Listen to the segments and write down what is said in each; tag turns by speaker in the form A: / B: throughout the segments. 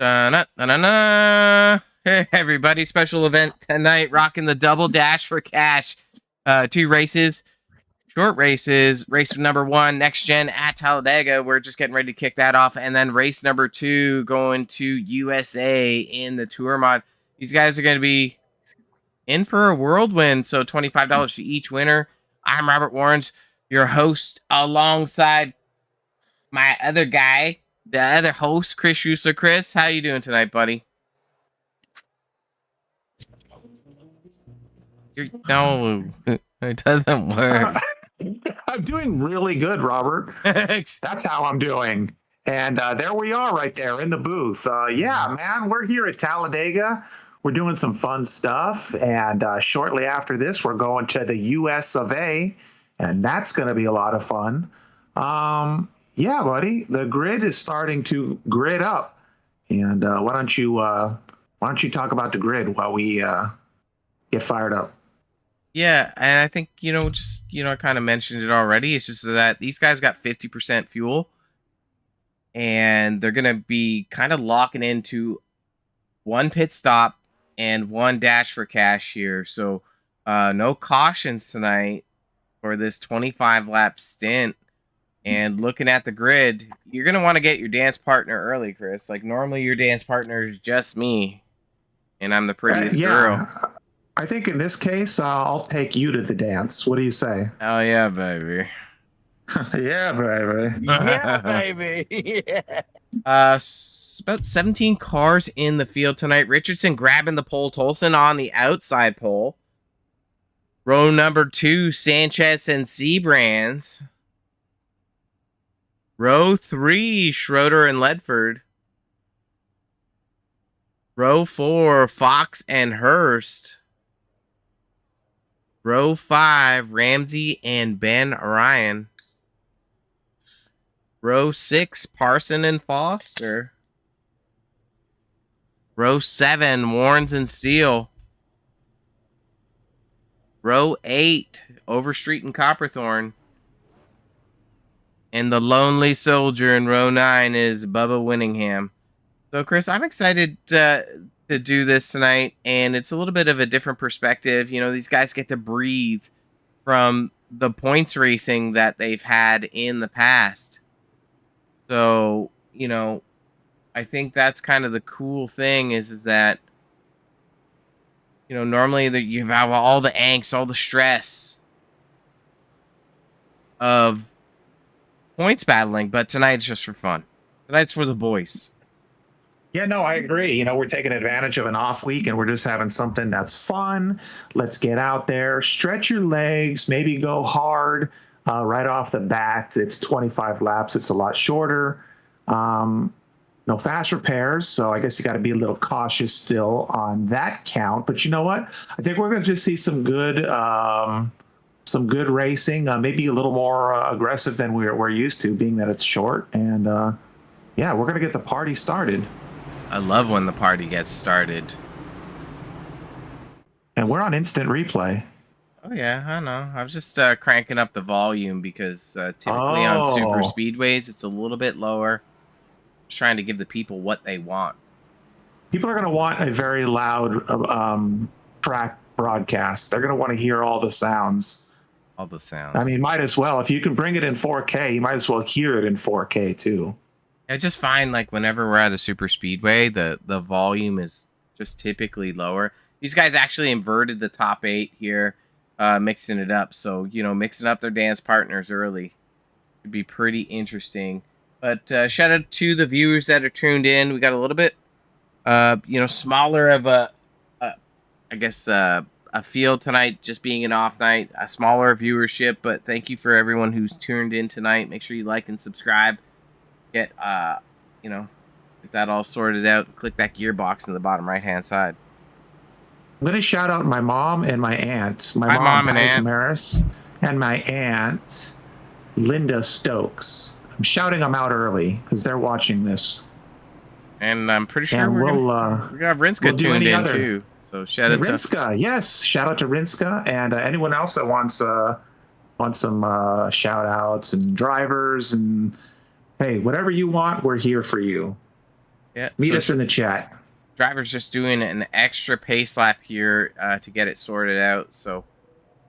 A: Da-na-na-na-na. Hey, everybody. Special event tonight. Rocking the double dash for cash. 2 races. Short races. Race number 1, next gen at Talladega. We're just getting ready to kick that off. And then race number 2 going to USA in the Tour Mod. These guys are going to be in for a whirlwind. So $25 to each winner. I'm Robert Warrens, your host, alongside my other guy, the other host, Chris Schuessler. Chris, how you doing tonight, buddy? No, it doesn't work.
B: I'm doing really good, Robert. That's how I'm doing. And there we are right there in the booth. Yeah, man, we're here at Talladega. We're doing some fun stuff. And shortly after this, we're going to the US of A. And that's going to be a lot of fun. Yeah, buddy, the grid is starting to grid up. And why don't you talk about the grid while we get fired up?
A: Yeah, and I think, I kind of mentioned it already. It's just that these guys got 50% fuel. And they're going to be kind of locking into 1 pit stop and 1 dash for cash here. So no cautions tonight for this 25-lap stint. And looking at the grid, you're going to want to get your dance partner early, Chris. Like, normally your dance partner is just me. And I'm the prettiest girl.
B: I think in this case, I'll take you to the dance. What do you say?
A: Oh, yeah, baby.
B: Yeah, baby.
A: Yeah, baby. Yeah. About 17 cars in the field tonight. Richardson grabbing the pole. Tolson on the outside pole. Row number 2, Sanchez and Seabrands. Row 3, Schroeder and Ledford. Row 4, Fox and Hurst. Row 5, Ramsey and Ben Ryan. Row 6, Parson and Foster. Row 7, Warrens and Steele. Row 8, Overstreet and Copperthorne. And the lonely soldier in row 9 is Bubba Winningham. So, Chris, I'm excited to do this tonight, and it's a little bit of a different perspective. These guys get to breathe from the points racing that they've had in the past. So, I think that's kind of the cool thing is that, normally you have all the angst, all the stress of points battling, but tonight's just for fun. Tonight's for the boys.
B: Yeah, no, I agree. We're taking advantage of an off week and we're just having something that's fun. Let's get out there, stretch your legs, maybe go hard right off the bat. It's 25 laps. It's a lot shorter. No fast repairs. So I guess you got to be a little cautious still on that count. But you know what? I think we're going to just see some good racing, maybe a little more aggressive than we're used to, being that it's short. And yeah, we're going to get the party started.
A: I love when the party gets started.
B: And we're on instant replay.
A: Oh, yeah, I know. I was just cranking up the volume because typically on super speedways, it's a little bit lower. Just trying to give the people what they want.
B: People are going to want a very loud track broadcast. They're going to want to hear all the sounds.
A: All the sounds.
B: I mean, might as well. If you can bring it in 4K, you might as well hear it in 4K, too.
A: I just find, like, whenever we're at a super speedway, the volume is just typically lower. These guys actually inverted the top 8 here, mixing it up. So, mixing up their dance partners early would be pretty interesting. But shout out to the viewers that are tuned in. We got a little bit, smaller of a field tonight, just being an off night, a smaller viewership. But thank you for everyone who's tuned in tonight. Make sure you like and subscribe. Get that all sorted out. Click that gearbox in the bottom right-hand side.
B: I'm going to shout out my mom and my aunt.
A: My mom and aunt
B: Maris, and my aunt, Linda Stokes. I'm shouting them out early because they're watching this.
A: And I'm pretty sure we got Rinska tuned in too. So shout out to
B: Rinska. Yes, shout out to Rinska and anyone else that wants some shout outs and drivers and hey, whatever you want, we're here for you.
A: Yeah.
B: Meet
A: So
B: us in the chat.
A: driver's just doing an extra pace lap here to get it sorted out. So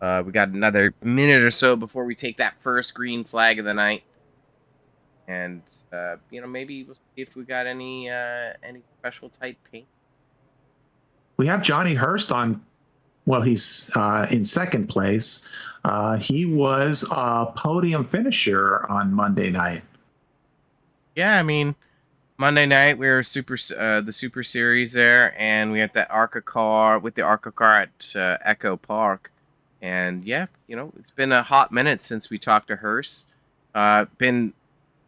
A: we got another minute or so before we take that first green flag of the night. And maybe we'll see if we got any special type paint.
B: We have Johnny Hurst on. Well, he's in second place. He was a podium finisher on Monday night.
A: Yeah, I mean, Monday night we were the Super Series there, and we had the ARCA car at Echo Park, and yeah, it's been a hot minute since we talked to Hurst. Been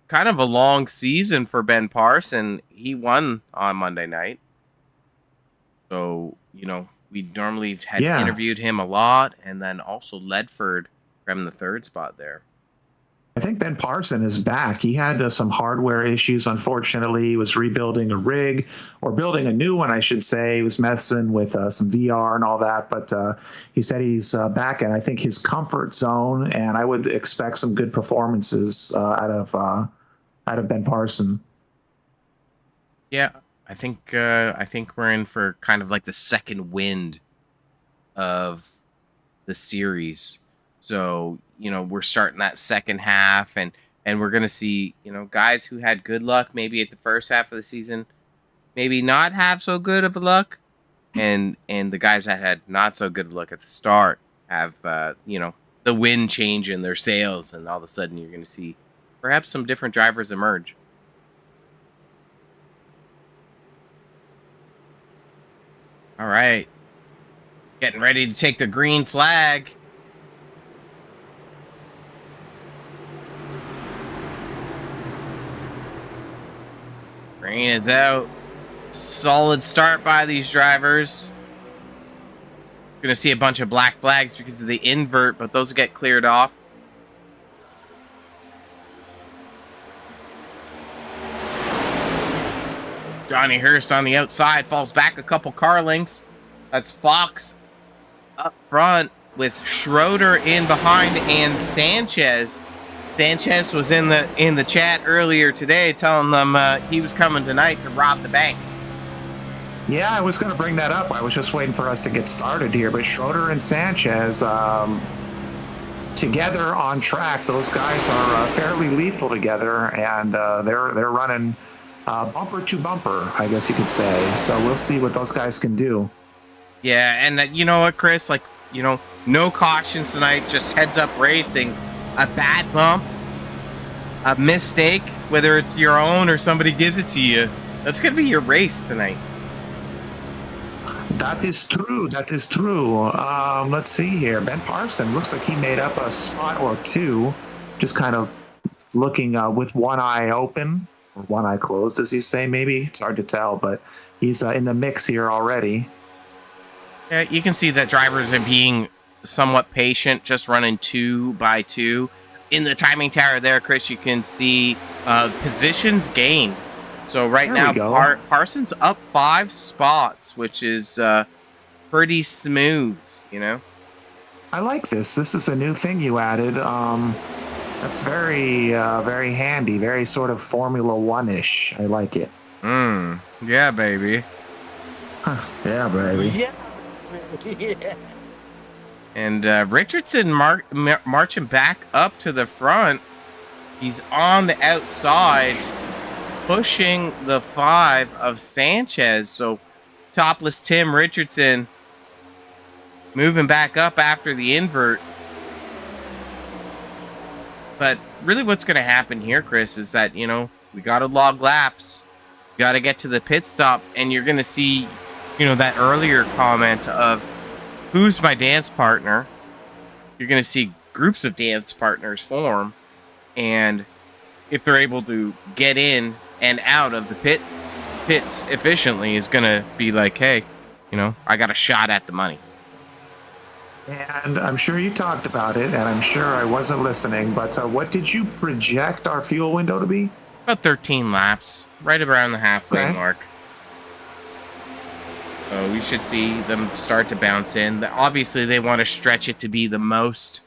A: kind of a long season for Ben Parson. He won on Monday night, so we normally had interviewed him a lot, and then also Ledford from the third spot there.
B: I think Ben Parson is back. He had some hardware issues. Unfortunately, he was rebuilding a rig, or building a new one, I should say. He was messing with some VR and all that, but he said he's back, and I think his comfort zone, and I would expect some good performances out of Ben Parson.
A: Yeah, I think we're in for kind of like the second wind of the series. So, we're starting that second half, and we're going to see, guys who had good luck maybe at the first half of the season, maybe not have so good of a luck. And the guys that had not so good luck at the start have, the wind change in their sails. And all of a sudden you're going to see perhaps some different drivers emerge. All right. Getting ready to take the green flag. Green is out. Solid start by these drivers. Going to see a bunch of black flags because of the invert, but those get cleared off. Johnny Hurst on the outside falls back a couple car lengths. That's Fox up front with Schroeder in behind and Sanchez. Sanchez was in the chat earlier today telling them he was coming tonight to rob the bank.
B: Yeah, I was going to bring that up. I was just waiting for us to get started here. But Schroeder and Sanchez together on track, those guys are fairly lethal together, and they're running bumper to bumper, I guess you could say. So we'll see what those guys can do.
A: Yeah, and you know what, Chris? No cautions tonight, just heads up racing. A bad bump, a mistake, whether it's your own or somebody gives it to you, that's going to be your race tonight.
B: That is true. That is true. Let's see here. Ben Parson looks like he made up a spot or two, just kind of looking with one eye open, or one eye closed, as you say, maybe. It's hard to tell, but he's in the mix here already.
A: Yeah, you can see that drivers are being somewhat patient, just running 2 by 2. In the timing tower there, Chris, you can see positions gained. So right now, Parsons up 5 spots, which is pretty smooth,
B: I like this. This is a new thing you added. That's very, very handy, very sort of Formula One-ish. I like it.
A: Yeah, baby.
B: Yeah, baby.
C: Yeah. Yeah.
A: And Richardson marching back up to the front. He's on the outside, pushing the 5 of Sanchez. So topless Tim Richardson moving back up after the invert. But really what's going to happen here, Chris, is that, we got to log laps. Got to get to the pit stop. And you're going to see, that earlier comment of, who's my dance partner? You're going to see groups of dance partners form. And if they're able to get in and out of the pits efficiently, is going to be like, hey, I got a shot at the money.
B: And I'm sure you talked about it, and I'm sure I wasn't listening, but what did you project our fuel window to be?
A: About 13 laps, right around the halfway mark. So we should see them start to bounce in. Obviously, they want to stretch it to be the most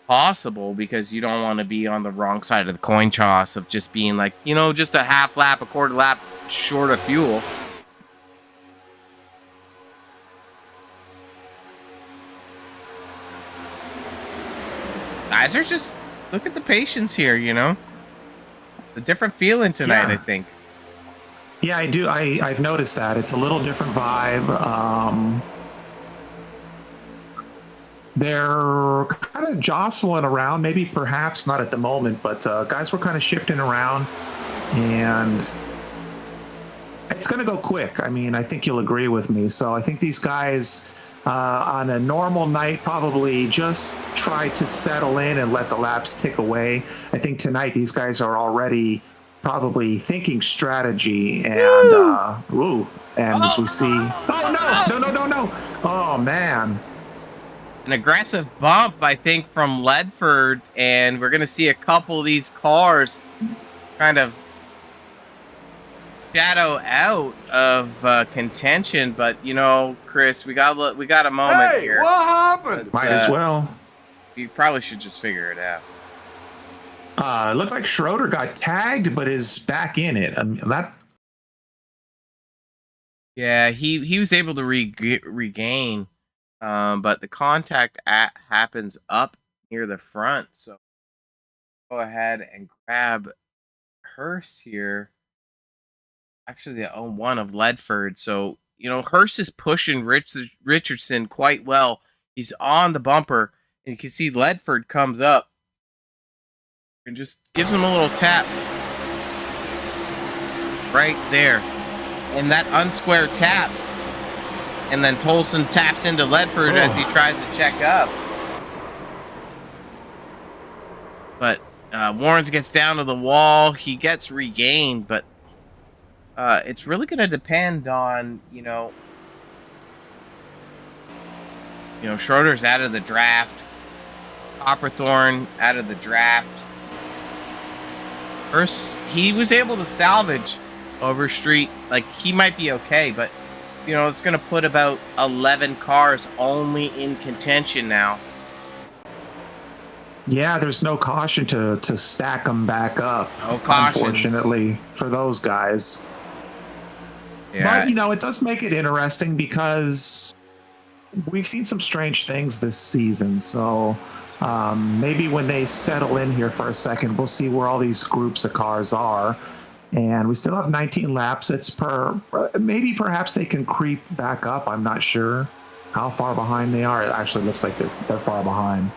A: possible because you don't want to be on the wrong side of the coin toss of just being like, just a half lap, a quarter lap short of fuel. Guys are just, look at the patience here, you know? A different feeling tonight,
B: Yeah.
A: I think.
B: Yeah, I do. I've noticed that. It's a little different vibe. They're kind of jostling around, maybe perhaps not at the moment, but guys were kind of shifting around, and it's going to go quick. I mean, I think you'll agree with me. So I think these guys on a normal night probably just try to settle in and let the laps tick away. I think tonight these guys are already probably thinking strategy, and as we see, no. Oh man.
A: An aggressive bump, I think, from Ledford, and we're going to see a couple of these cars kind of shadow out of contention. But you know, Chris, we got a moment here.
C: What happened?
B: Might as well.
A: You probably should just figure it out.
B: It looked like Schroeder got tagged, but is back in it. I mean, that.
A: Yeah, he was able to regain. But the contact happens up near the front, so go ahead and grab Hurst here. Actually, the one of Ledford. So, you know, Hurst is pushing Richardson quite well. He's on the bumper, and you can see Ledford comes up and just gives him a little tap right there. And that unsquare tap. And then Tolson taps into Ledford as he tries to check up. But Warrens gets down to the wall. He gets regained, but it's really going to depend on, you know, Schroeder's out of the draft. Copperthorne out of the draft. First, he was able to salvage Overstreet. Like, he might be okay, but you know, it's going to put about 11 cars only in contention now.
B: Yeah, there's no caution to stack them back up.
A: No cautions.
B: Unfortunately for those guys.
A: Yeah.
B: But, you know, it does make it interesting because we've seen some strange things this season. So maybe when they settle in here for a second, we'll see where all these groups of cars are. And we still have 19 laps. It's maybe perhaps they can creep back up. I'm not sure how far behind they are. It actually looks like they're far behind.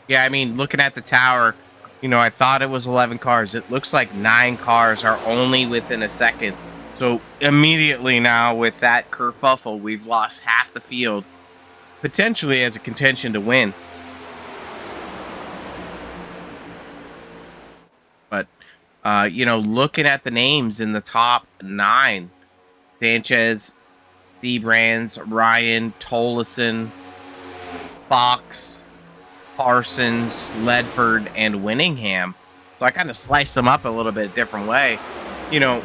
A: Yeah, I mean, looking at the tower, you know, I thought it was 11 cars. It looks like 9 cars are only within a second. So immediately now with that kerfuffle, we've lost half the field, potentially as a contention to win. But you know, looking at the names in the top 9, Sanchez, Seabrands, Ryan, Tolleson, Fox, Parsons, Ledford, and Winningham. So I kind of sliced them up a little bit different way. You know,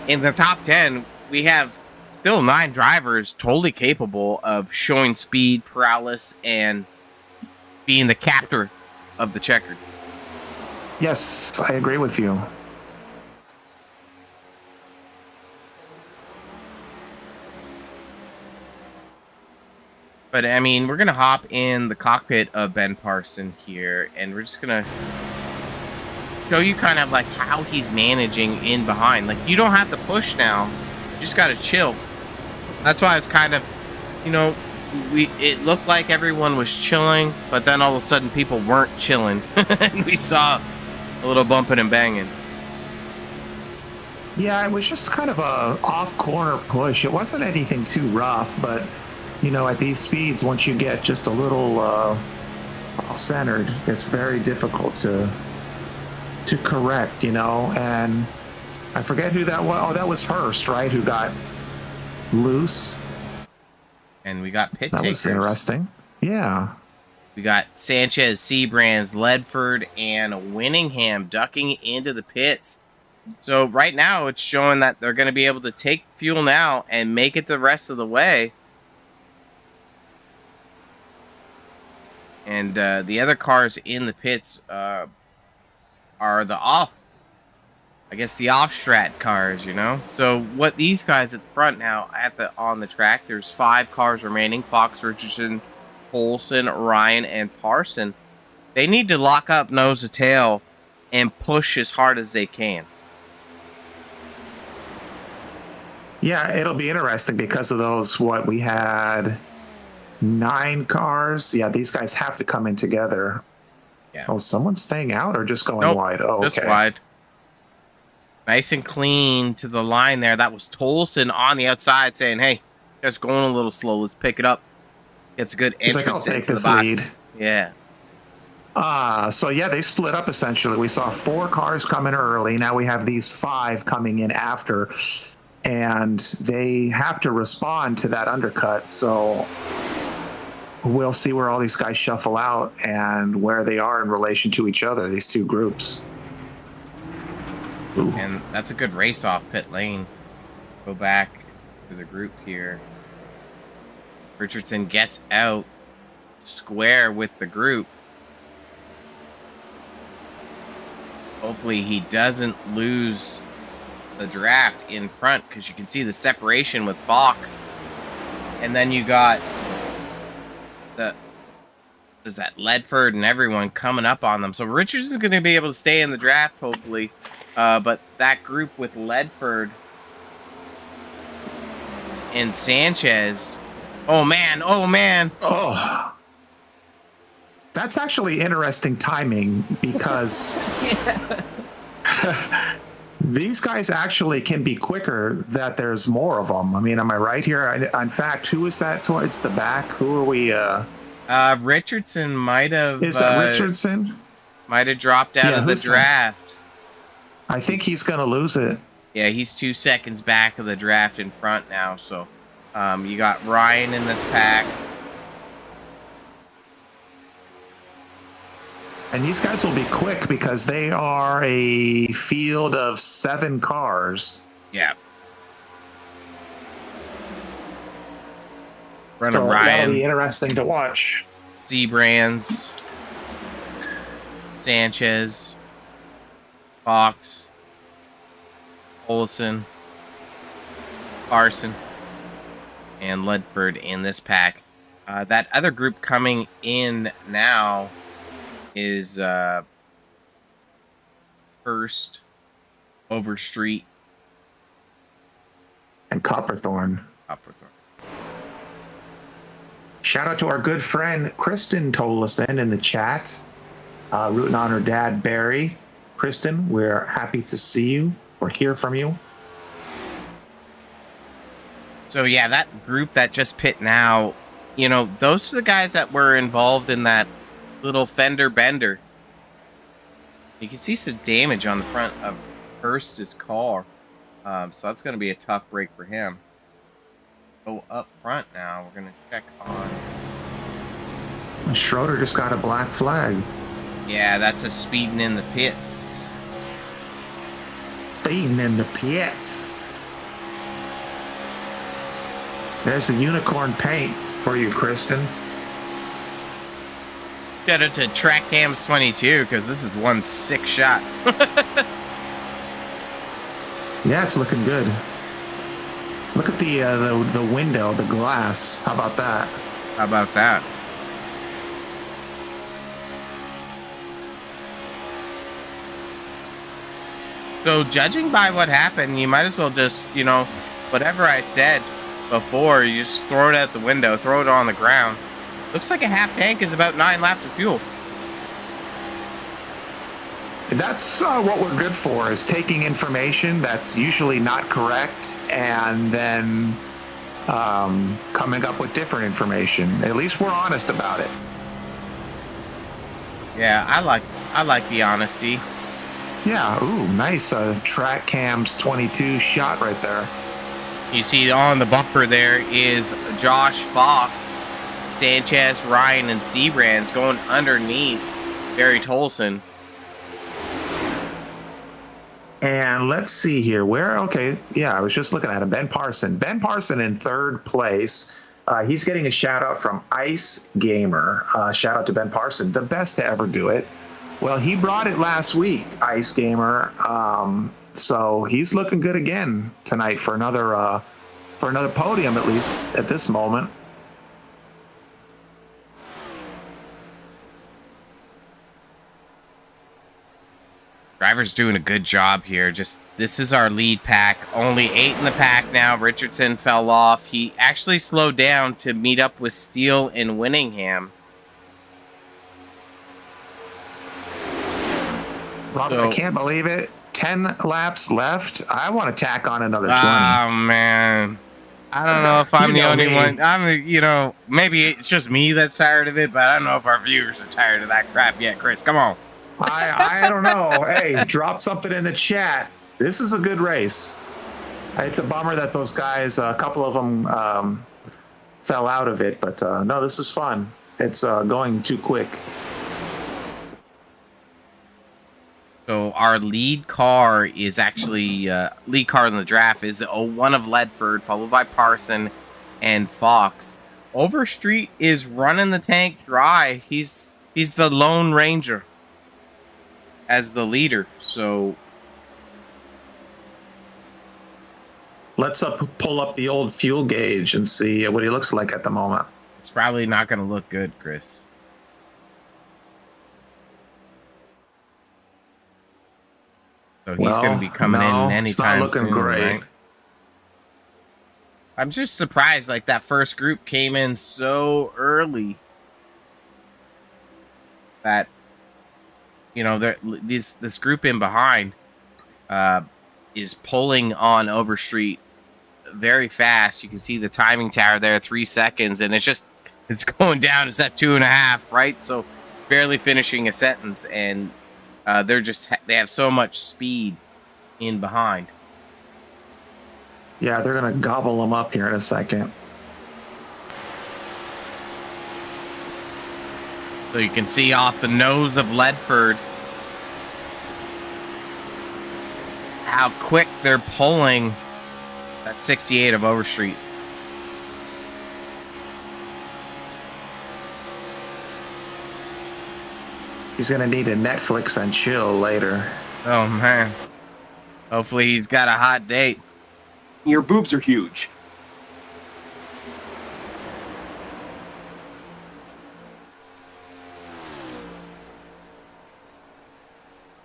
A: in the top 10, we have still 9 drivers totally capable of showing speed, prowess, and being the captor of the checkered.
B: Yes, I agree with you.
A: But, I mean, we're going to hop in the cockpit of Ben Parson here, and we're just going to show you kind of, like, how he's managing in behind. Like, you don't have to push now. You just got to chill. That's why it's kind of, you know, it looked like everyone was chilling, but then all of a sudden people weren't chilling. And we saw a little bumping and banging.
B: Yeah, it was just kind of a off-corner push. It wasn't anything too rough, but, you know, at these speeds, once you get just a little off-centered, it's very difficult to correct, you know. And I forget who that was. Oh, that was Hurst, right, who got loose.
A: And we got pit
B: That
A: takers.
B: was interesting. Yeah.
A: We got Sanchez, Seabrands, Ledford, and Winningham ducking into the pits. So right now it's showing that they're going to be able to take fuel now and make it the rest of the way. And the other cars in the pits are the off I guess the off-strat cars, you know. So what these guys at the front now on the track, there's 5 cars remaining: Fox, Richardson, Olson, Ryan, and Parson. They need to lock up nose to tail and push as hard as they can.
B: Yeah, it'll be interesting because of those. What we had 9 cars. Yeah, these guys have to come in together.
A: Yeah.
B: Oh, someone's staying out or just going wide? Oh,
A: just
B: okay.
A: wide. Nice and clean to the line there. That was Tolson on the outside saying, hey, just going a little slow. Let's pick it up. It's a good entrance into the box. Lead. Yeah.
B: So yeah, they split up essentially. We saw 4 cars come in early. Now we have these 5 coming in after. And they have to respond to that undercut. So we'll see where all these guys shuffle out and where they are in relation to each other, these 2 groups. Ooh.
A: And that's a good race off pit lane. Go back to the group here. Richardson gets out square with the group. Hopefully he doesn't lose the draft in front, because you can see the separation with Fox. And then you got Ledford and everyone coming up on them. So Richardson's going to be able to stay in the draft, hopefully. But that group with Ledford and Sanchez. Oh, man.
B: Oh. That's actually interesting timing because these guys actually can be quicker that there's more of them. I mean, am I right here? In fact, who is that towards the back? Who are we?
A: Richardson might have...
B: Is that Richardson?
A: Might have dropped out of the draft.
B: That? I think he's going to lose it.
A: Yeah, he's 2 seconds back of the draft in front now. So you got Ryan in this pack.
B: And these guys will be quick because they are a field of 7 cars.
A: Yeah.
B: So that'll be interesting to watch.
A: Seabrands, Sanchez, Fox, Olson, Parson, and Ledford in this pack. That other group coming in now is Hurst, Overstreet,
B: and Copperthorne. Shout out to our good friend Kristen Tolleson in the chat, rooting on her dad Barry. Kristen, we're happy to see you or hear from you.
A: So yeah, that group that just pit now, you know, those are the guys that were involved in that little fender bender. You can see some damage on the front of Hurst's car. So that's going to be a tough break for him. Go up front now. We're going to check on...
B: Schroeder just got a black flag.
A: Yeah, that's a speeding in the pits.
B: Speeding in the pits. There's the unicorn paint for you, Kristen.
A: Shout out to Track Cams 22, because this is one sick shot.
B: Yeah, it's looking good. Look at the window, the glass. How about that?
A: How about that? So judging by what happened, you might as well just, you know, whatever I said before, you just throw it out the window, throw it on the ground. Looks like a half tank is about 9 laps of fuel.
B: That's what we're good for, is taking information that's usually not correct and then coming up with different information. At least we're honest about it.
A: Yeah, I like the honesty.
B: Yeah, ooh, nice Track Cams 22 shot right there.
A: You see on the bumper there is Josh Fox, Sanchez, Ryan, and Seabrands going underneath Barry Tolson.
B: And let's see here. Okay, yeah, I was just looking at him. Ben Parson. Ben Parson in 3rd place. He's getting a shout out from Ice Gamer. Shout out to Ben Parson, the best to ever do it. Well, he brought it last week, Ice Gamer. So he's looking good again tonight for another podium, at least at this moment.
A: Driver's doing a good job here. This is our lead pack. Only 8 in the pack now. Richardson fell off. He actually slowed down to meet up with Steele and Winningham.
B: Robert, I can't believe it. 10 laps left. I want to tack on another 20.
A: Oh, man. I don't know if I'm the only one. Maybe it's just me that's tired of it, but I don't know if our viewers are tired of that crap yet. Chris, come on.
B: I don't know. Hey, drop something in the chat. This is a good race. It's a bummer that those guys, a couple of them fell out of it, but no, this is fun. It's going too quick.
A: So our lead car is actually lead car in the draft is 01 of Ledford, followed by Parson and Fox. Overstreet is running the tank dry. He's the Lone Ranger as the leader. So
B: let's pull up the old fuel gauge and see what he looks like at the moment.
A: It's probably not going to look good, Chris. So he's going to be coming in anytime
B: it's not looking
A: soon,
B: great.
A: Right? I'm just surprised, like, that first group came in so early that, this group in behind is pulling on Overstreet very fast. You can see the timing tower there, 3 seconds, and it's going down. It's at 2.5, right? So barely finishing a sentence, and they have so much speed in behind.
B: Yeah, they're gonna gobble them up here in a second.
A: So you can see off the nose of Ledford how quick they're pulling that 68 of Overstreet.
B: He's gonna need a Netflix and chill later.
A: Oh man. Hopefully he's got a hot date.
C: Your boobs are huge.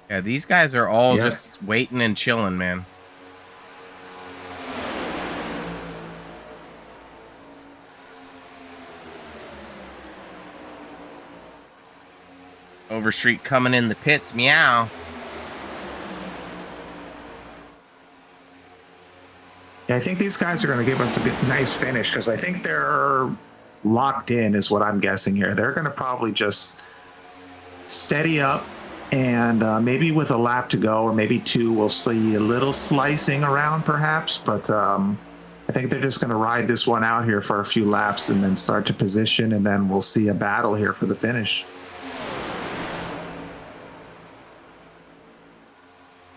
A: Yeah, these guys are all just waiting and chilling, man. Overstreet coming in the pits, meow.
B: Yeah, I think these guys are going to give us a nice finish because I think they're locked in, is what I'm guessing here. They're going to probably just steady up, and maybe with a lap to go or maybe 2, we'll see a little slicing around perhaps. But I think they're just going to ride this one out here for a few laps and then start to position, and then we'll see a battle here for the finish.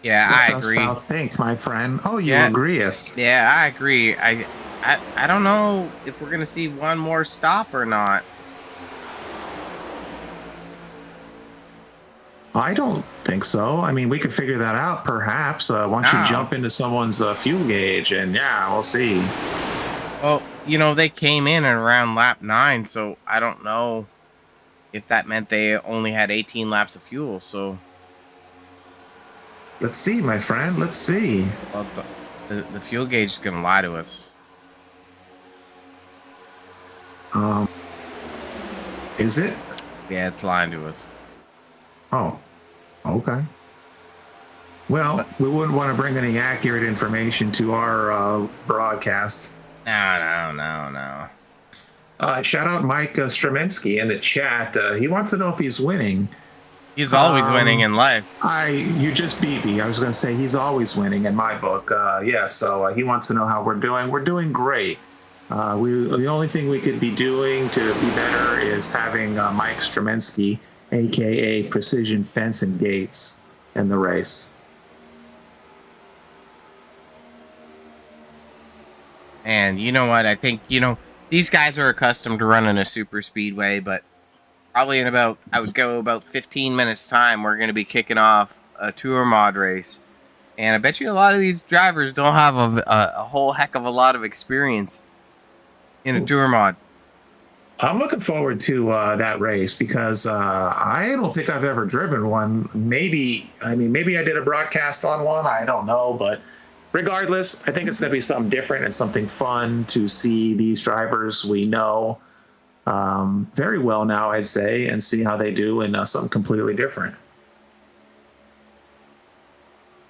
A: Yeah, I agree.
B: What does South think, my friend? Oh, you agreeth.
A: Yeah, I agree. I don't know if we're gonna see one more stop or not.
B: I don't think so. I mean, we could figure that out perhaps once you jump into someone's fuel gauge, and yeah, we'll see.
A: Well, they came in at around lap 9, so I don't know if that meant they only had 18 laps of fuel. So
B: let's see, my friend. Let's see.
A: Well, the fuel gauge is gonna lie to us.
B: Is it?
A: Yeah, it's lying to us.
B: Oh, okay. Well, we wouldn't want to bring any accurate information to our broadcast.
A: No.
B: Shout out Mike Straminsky in the chat. He wants to know if he's winning.
A: He's always winning in life.
B: You just beat me. I was going to say he's always winning in my book. So he wants to know how we're doing. We're doing great. The only thing we could be doing to be better is having Mike Straminsky, aka Precision Fence and Gates, in the race.
A: And you know what? I think, these guys are accustomed to running a super speedway, but probably in I would go about 15 minutes time, we're going to be kicking off a tour mod race. And I bet you a lot of these drivers don't have a whole heck of a lot of experience in a tour mod.
B: I'm looking forward to that race because I don't think I've ever driven one. Maybe I did a broadcast on one. I don't know, but regardless, I think it's going to be something different and something fun to see these drivers we know very well now, I'd say, and see how they do in something completely different.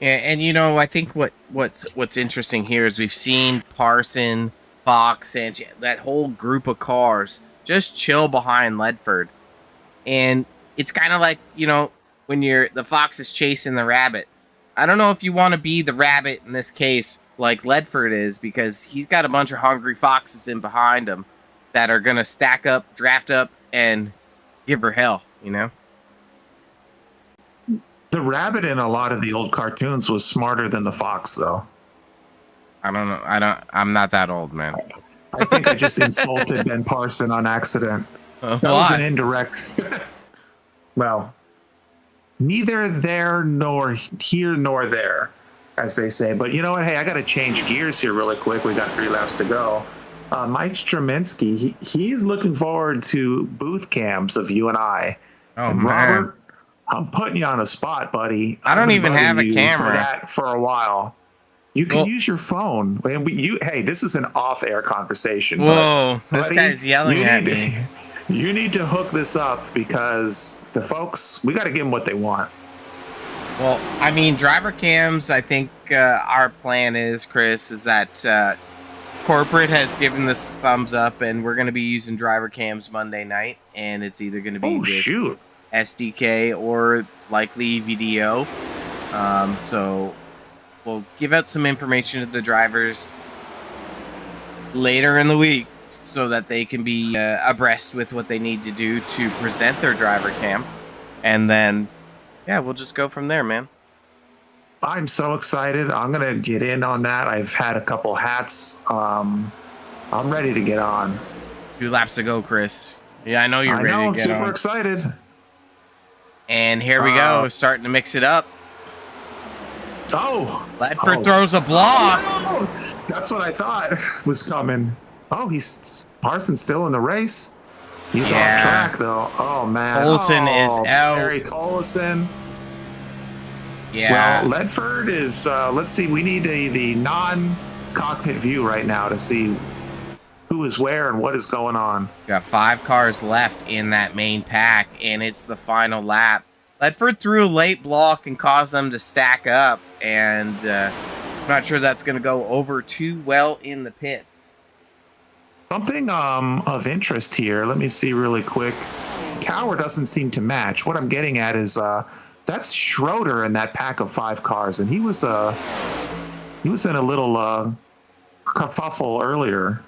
A: Yeah, and you know, I think what's interesting here is we've seen Parson, Fox, and that whole group of cars just chill behind Ledford, and it's kind of like, you know, when the fox is chasing the rabbit. I don't know if you want to be the rabbit in this case, like Ledford is, because he's got a bunch of hungry foxes in behind him that are gonna stack up, draft up, and give her hell. You know.
B: The rabbit in a lot of the old cartoons was smarter than the fox, though.
A: I don't know. I'm not that old, man.
B: I think I just insulted Ben Parson on accident. That was an indirect. Well, neither there nor here nor there, as they say. But you know what? Hey, I got to change gears here really quick. We got 3 laps to go. Mike Straminsky, he's looking forward to booth cams of you and I.
A: Oh,
B: and
A: man.
B: Robert, I'm putting you on a spot, buddy.
A: I don't even have a camera
B: for that for a while. You can use your phone. And hey, this is an off-air conversation.
A: Whoa,
B: but,
A: this
B: buddy,
A: guy's yelling at me.
B: You need to hook this up because the folks, we got to give them what they want.
A: Well, I mean, driver cams, I think our plan is, Chris, is that corporate has given this thumbs up, and we're going to be using driver cams Monday night, and it's either going to be
B: shoot.
A: SDK or likely VDO. So we'll give out some information to the drivers later in the week so that they can be abreast with what they need to do to present their driver cam. And then, yeah, we'll just go from there, man.
B: I'm so excited. I'm going to get in on that. I've had a couple hats. I'm ready to get on.
A: 2 laps to go, Chris. Yeah, I know you're ready to get on.
B: I'm super excited.
A: And here we go, starting to mix it up.
B: Oh,
A: Ledford throws a block.
B: Oh, that's what I thought was coming. Oh, Parson's still in the race. He's off track though. Oh man,
A: Olsen is out.
B: Barry Tolleson.
A: Yeah.
B: Well, Ledford is. Let's see. We need the non-cockpit view right now to see who is where and what is going on.
A: Got 5 cars left in that main pack, and it's the final lap. Ledford threw a late block and caused them to stack up, and I'm not sure that's going to go over too well in the pits.
B: Something of interest here. Let me see really quick. Tower doesn't seem to match. What I'm getting at is that's Schroeder in that pack of 5 cars, and he was in a little kerfuffle earlier.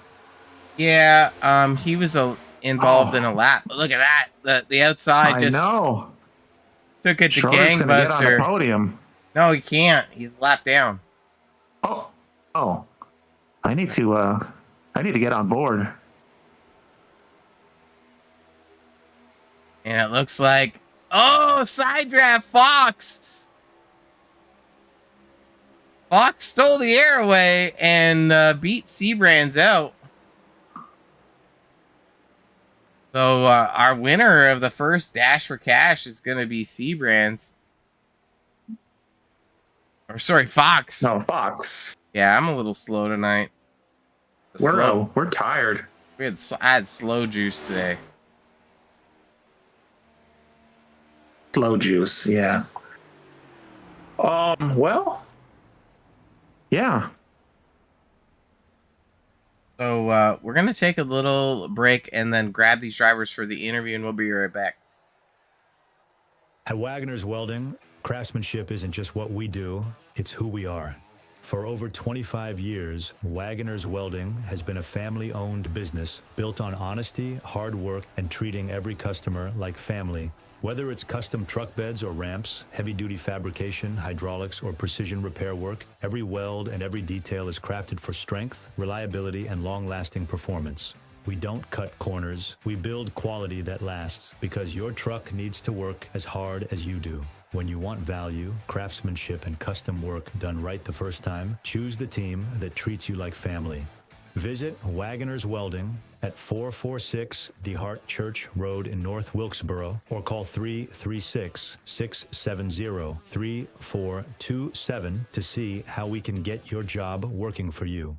A: Yeah, he was involved in a lap. But look at that. The outside just took it to
B: Schroeder's gonna get on the
A: gangbuster.
B: podium.
A: No, he can't. He's a lap down.
B: Oh. I need to get on board.
A: And it looks like, side draft Fox. Fox stole the air away and beat Seabrands out. So our winner of the first Dash for Cash is going to be Seabrands. Or sorry, Fox.
B: No, Fox.
A: Yeah, I'm a little slow tonight.
B: We're tired.
A: I had slow juice today.
B: Slow juice, yeah. Well, yeah.
A: So we're going to take a little break and then grab these drivers for the interview, and we'll be right back.
D: At Wagner's Welding, craftsmanship isn't just what we do, it's who we are. For over 25 years, Wagner's Welding has been a family-owned business built on honesty, hard work, and treating every customer like family. Whether it's custom truck beds or ramps, heavy-duty fabrication, hydraulics, or precision repair work, every weld and every detail is crafted for strength, reliability, and long-lasting performance. We don't cut corners. We build quality that lasts because your truck needs to work as hard as you do. When you want value, craftsmanship, and custom work done right the first time, choose the team that treats you like family. Visit Wagoner's Welding at 446 DeHart Church Road in North Wilkesboro or call 336-670-3427 to see how we can get your job working for you.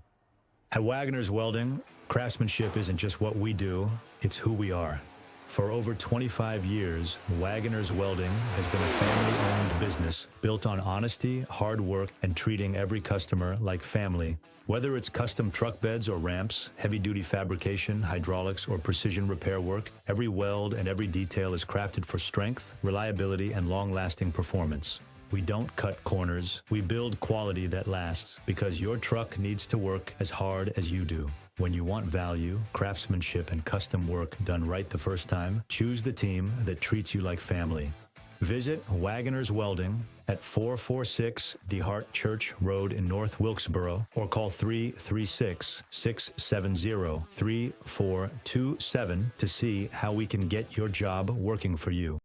D: At Wagoner's Welding, craftsmanship isn't just what we do, it's who we are. For over 25 years, Wagoner's Welding has been a family-owned business built on honesty, hard work, and treating every customer like family. Whether it's custom truck beds or ramps, heavy-duty fabrication, hydraulics, or precision repair work, every weld and every detail is crafted for strength, reliability, and long-lasting performance. We don't cut corners. We build quality that lasts because your truck needs to work as hard as you do. When you want value, craftsmanship, and custom work done right the first time, choose the team that treats you like family. Visit Wagoner's Welding at 446 DeHart Church Road in North Wilkesboro or call 336-670-3427 to see how we can get your job working for you.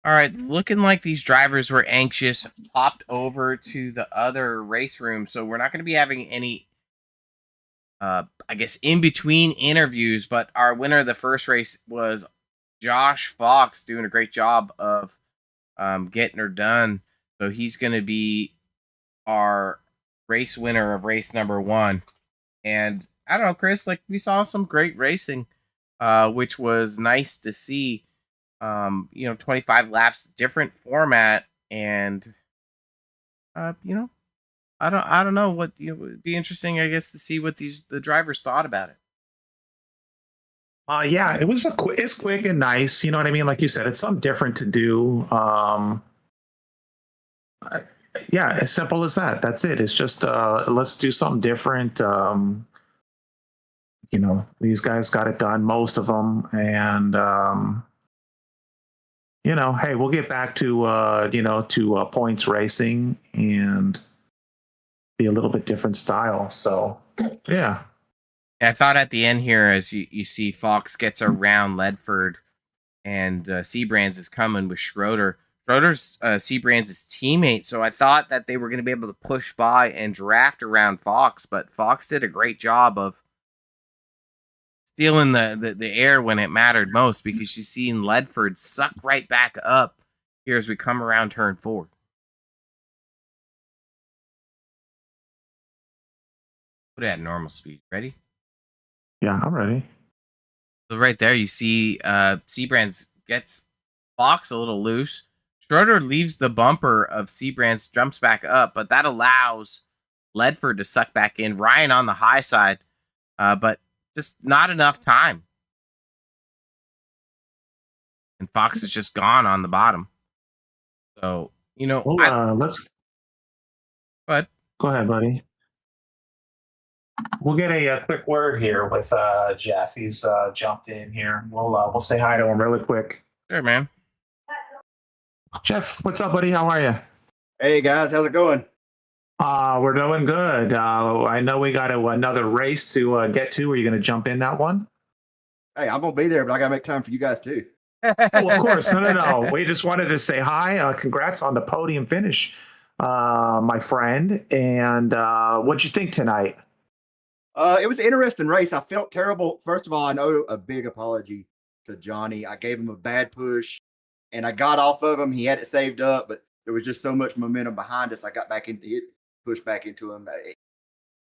A: All right, looking like these drivers were anxious, popped over to the other race room. So we're not going to be having any, I guess, in-between interviews. But our winner of the first race was Josh Fox, doing a great job of getting her done. So he's going to be our race winner of race number 1. And I don't know, Chris, like we saw some great racing, which was nice to see. 25 laps, different format, and I don't know what would be interesting, I guess, to see what the drivers thought about it.
B: Yeah, it's quick and nice. You know what I mean? Like you said, it's something different to do. Yeah, as simple as that. That's it. It's just let's do something different. These guys got it done, most of them, and hey, we'll get back to points racing and be a little bit different style. So, yeah.
A: I thought at the end here, as you see, Fox gets around Ledford, and Seabrands is coming with Schroeder. Schroeder's Seabrands' teammate, so I thought that they were going to be able to push by and draft around Fox, but Fox did a great job of stealing the air when it mattered most, because she's seen Ledford suck right back up here as we come around turn 4. Put it at normal speed. Ready?
B: Yeah, I'm ready.
A: So right there, you see Seabrands gets Fox a little loose. Schroeder leaves the bumper of Seabrands, jumps back up, but that allows Ledford to suck back in. Ryan on the high side, but just not enough time. And Fox is just gone on the bottom. So,
B: let's...
A: But
B: go ahead, buddy. We'll get a quick word here with Jeff. He's jumped in here. We'll say hi to him really quick.
A: Sure, man.
B: Jeff, what's up, buddy? How are you?
C: Hey guys, how's it going?
B: We're doing good. I know we got another race to get to. Are you going to jump in that one?
C: Hey, I'm gonna be there, but I gotta make time for you guys too.
B: Oh, of course. No. We just wanted to say hi. Congrats on the podium finish, my friend. And what'd you think tonight?
C: It was an interesting race. I felt terrible. First of all, I know a big apology to Johnny. I gave him a bad push, and I got off of him. He had it saved up, but there was just so much momentum behind us. I got back into it, pushed back into him.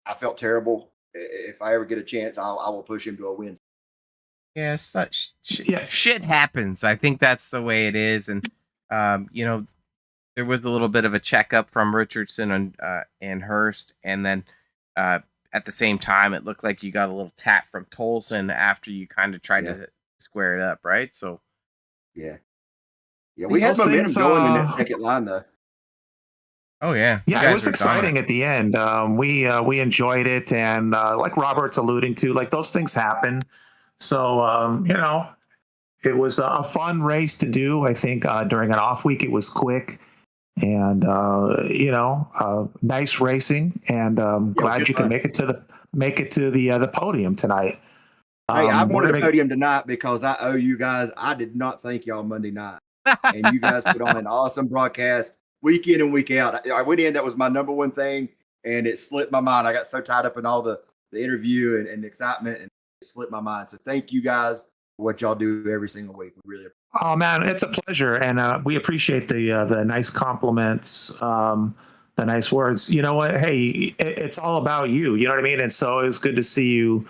C: I felt terrible. If I ever get a chance, I will push him to a win.
A: Yeah, shit happens. I think that's the way it is. And, there was a little bit of a checkup from Richardson and Hurst. And then at the same time, it looked like you got a little tap from Tolson after you kind of tried to square it up, right? So,
C: yeah, we had momentum going in that second line, though.
A: Oh yeah,
B: it was exciting at the end. We enjoyed it, and like Robert's alluding to, like those things happen. So it was a fun race to do. I think during an off week, it was quick and nice racing. And glad you could make it to the podium tonight.
C: Hey, I
B: we're
C: wanted the
B: gonna-
C: podium tonight because I owe you guys. I did not thank y'all Monday night, and you guys put on an awesome broadcast week in and week out. I went in, that was my number one thing, and it slipped my mind. I got so tied up in all the interview and excitement, and it slipped my mind. So thank you guys for what y'all do every single week. We really appreciate
B: Oh man, it's a pleasure, and we appreciate the nice compliments, the nice words. You know what? Hey, it's all about you. You know what I mean? And so it was good to see you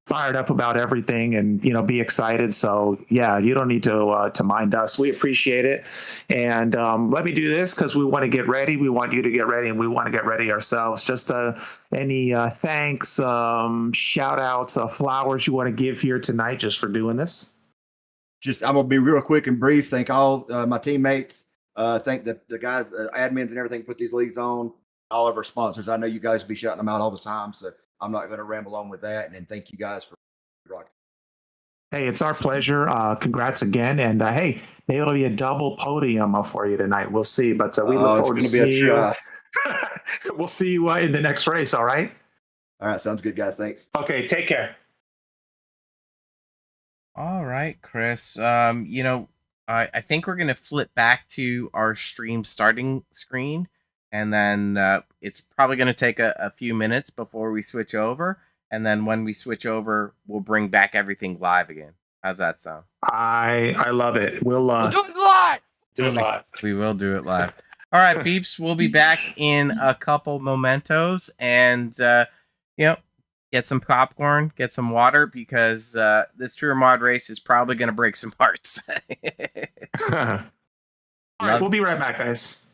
B: fired up about everything, and be excited. So yeah, you don't need to mind us. We appreciate it, and let me do this because we want to get ready. We want you to get ready, and we want to get ready ourselves. Just any thanks, shout outs, flowers you want to give here tonight, just for doing this.
C: I'm gonna be real quick and brief. Thank all my teammates. Thank the guys, admins, and everything put these leagues on. All of our sponsors. I know you guys will be shouting them out all the time, so I'm not going to ramble on with that. And then thank you guys for rocking.
B: Hey, it's our pleasure. Congrats again, and hey, maybe it'll be a double podium for you tonight. We'll see, but we look forward to seeing you. We'll see you in the next race. All right.
C: All right, sounds good, guys. Thanks.
B: Okay, take care.
A: All right, Chris. I think we're gonna flip back to our stream starting screen, and then it's probably gonna take a few minutes before we switch over. And then when we switch over, we'll bring back everything live again. How's that sound?
B: I love it. We'll
A: do it live.
B: do it live.
A: We will do it live. All right, peeps. We'll be back in a couple mementos, and get some popcorn, get some water, because this True Mod race is probably going to break some hearts.
B: All right, we'll be right back, guys.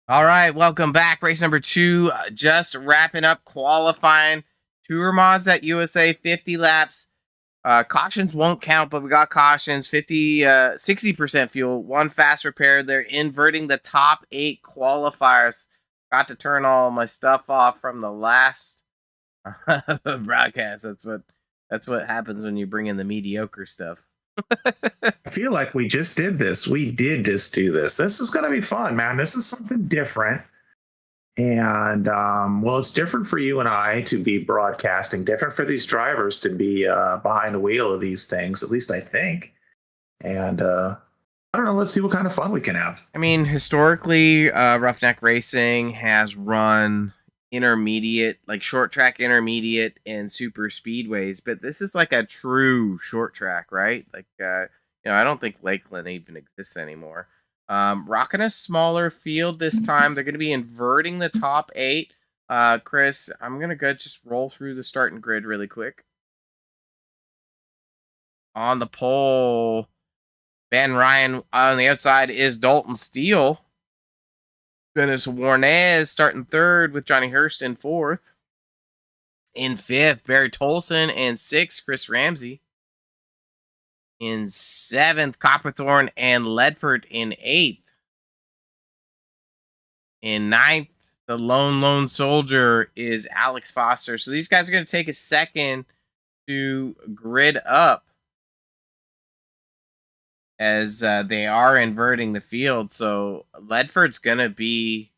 A: All right, welcome back. Race number 2, just wrapping up qualifying. Tour mods at USA, 50 laps. Cautions won't count, but we got cautions. 60% fuel, 1 fast repair. They're inverting the top 8 qualifiers. Got to turn all my stuff off from the last broadcast. That's what happens when you bring in the mediocre stuff.
B: I feel like we just did this. We did just do this. This is going to be fun, man. This is something different. And, well, it's different for you and I to be broadcasting, different for these drivers to be behind the wheel of these things, at least I think. And I don't know. Let's see what kind of fun we can have.
A: I mean, historically, Roughneck Racing has run intermediate, like short track intermediate and super speedways, but this is like a true short track, right? Like I don't think Lakeland even exists anymore. Rocking a smaller field this time. They're going to be inverting the top 8. Chris, I'm going to go just roll through the starting grid really quick. On the pole, Van Ryan. On the outside is Dalton Steele. Dennis Warnez starting 3rd with Johnny Hurst in 4th. In 5th, Barry Tolson. And 6th, Chris Ramsey. In 7th, Copperthorne and Ledford in 8th. In 9th, the lone soldier is Alex Foster. So these guys are going to take a second to grid up as they are inverting the field. So Ledford's going to be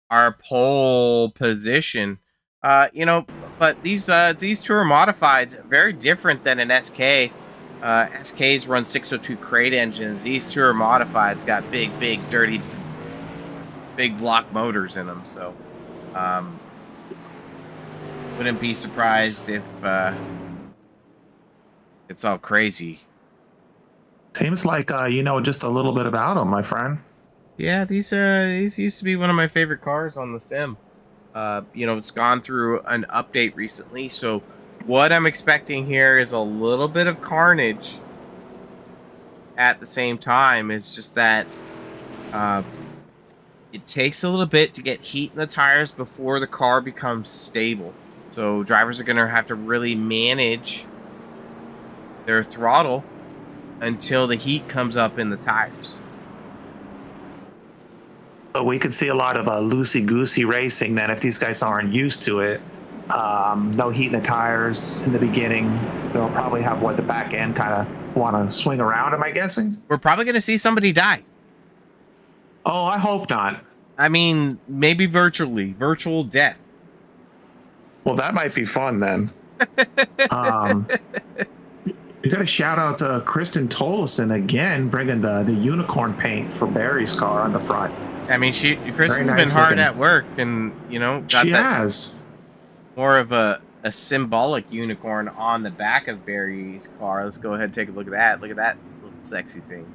A: our pole position. But these tour modifieds very different than an SK. SKs run 602 crate engines. These tour modifieds got big, dirty, big block motors in them. So wouldn't be surprised if it's all crazy.
B: Seems like you know just a little bit about them, my friend.
A: Yeah, these used to be one of my favorite cars on the sim. It's gone through an update recently, so what I'm expecting here is a little bit of carnage. At the same time, it's just that it takes a little bit to get heat in the tires before the car becomes stable. So drivers are going to have to really manage their throttle until the heat comes up in the tires.
B: But we could see a lot of loosey-goosey racing then if these guys aren't used to it. No heat in the tires in the beginning. They'll probably have the back end kind of want to swing around, am I guessing?
A: We're probably going to see somebody die.
B: Oh, I hope not.
A: I mean, maybe virtual death.
B: Well, that might be fun then. You got to shout out to Kristen Tolleson again, bringing the unicorn paint for Barry's car on the front.
A: I mean, Kristen's been hard at work, and got
B: she has
A: more of a symbolic unicorn on the back of Barry's car. Let's go ahead and take a look at that. Look at that little sexy thing.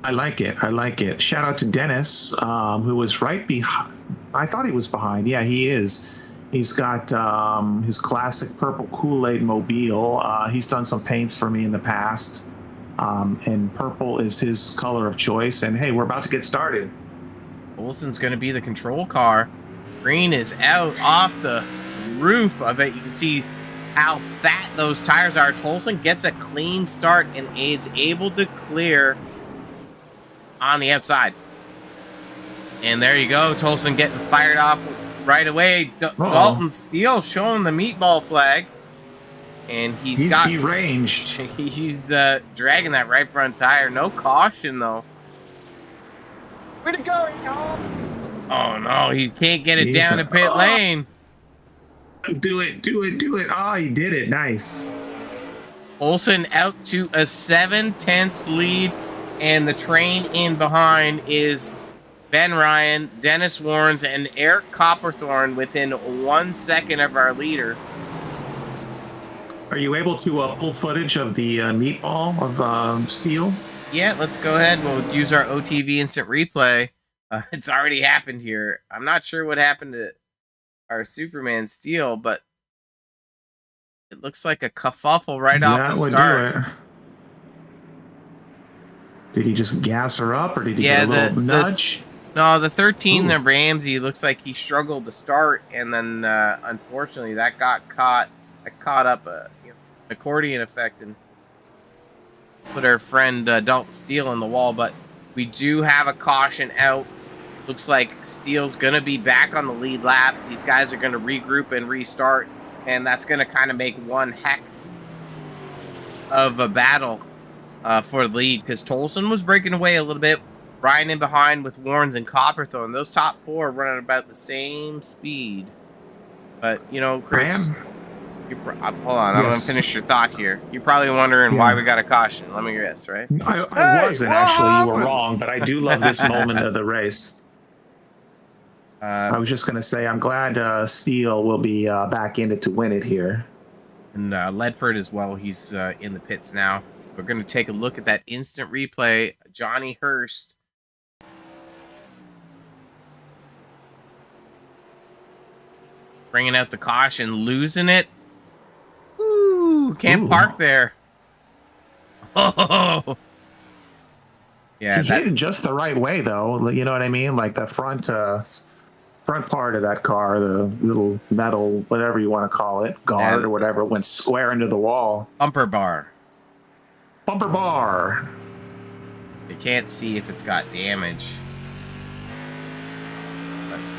B: I like it. Shout out to Dennis, who was right behind. I thought he was behind. Yeah, he is. He's got his classic purple Kool-Aid mobile. He's done some paints for me in the past. And purple is his color of choice. And hey, we're about to get started.
A: Olsen's going to be the control car. Green is out off the roof of it. You can see how fat those tires are. Tolson gets a clean start and is able to clear on the outside. And there you go. Tolson getting fired off right away. Dalton Steele showing the meatball flag. And he's
B: deranged.
A: He's dragging that right front tire. No caution, though.
C: Way to go, y'all!
A: Oh no, he can't get it
B: He's
A: down
B: a-
A: to pit
B: oh.
A: lane.
B: Do it. Oh, he did it. Nice.
A: Olsen out to a 7/10 lead, and the train in behind is Ben Ryan, Dennis Warrens, and Eric Copperthorne within 1 second of our leader.
B: Are you able to pull footage of the meatball of Steel?
A: Yeah, let's go ahead. We'll use our OTV instant replay. It's already happened here. I'm not sure what happened to our Superman Steel, but it looks like a kerfuffle right off
B: That
A: the
B: would
A: start.
B: do it. Did he just gas her up, or did he
A: Yeah,
B: get a little nudge?
A: No, the 13,
B: Ooh.
A: the Ramsey, looks like he struggled to start, and then unfortunately that got caught up accordion effect and put our friend Dalton Steele in the wall. But we do have a caution out. Looks like Steele's gonna be back on the lead lap. These guys are gonna regroup and restart, and that's gonna kind of make one heck of a battle for the lead, because Tolson was breaking away a little bit. Ryan in behind with Warrens and Copperthorne. Those top four are running about the same speed. But, you know, Chris, hold on. I'm going to finish your thought here. You're probably wondering why we got a caution. Let me guess, right?
B: I wasn't, actually. You were wrong, but I do love this moment of the race. I was just going to say, I'm glad Steele will be back in it to win it here.
A: And Ledford as well. He's in the pits now. We're going to take a look at that instant replay. Johnny Hurst. Bringing out the caution, losing it. Ooh, can't park there. Oh, yeah.
B: He hit it just the right way, though. You know what I mean? Like the front part of that car, the little metal, whatever you want to call it, guard or whatever, went square into the wall.
A: Bumper bar.
B: Bumper bar.
A: You can't see if it's got damage.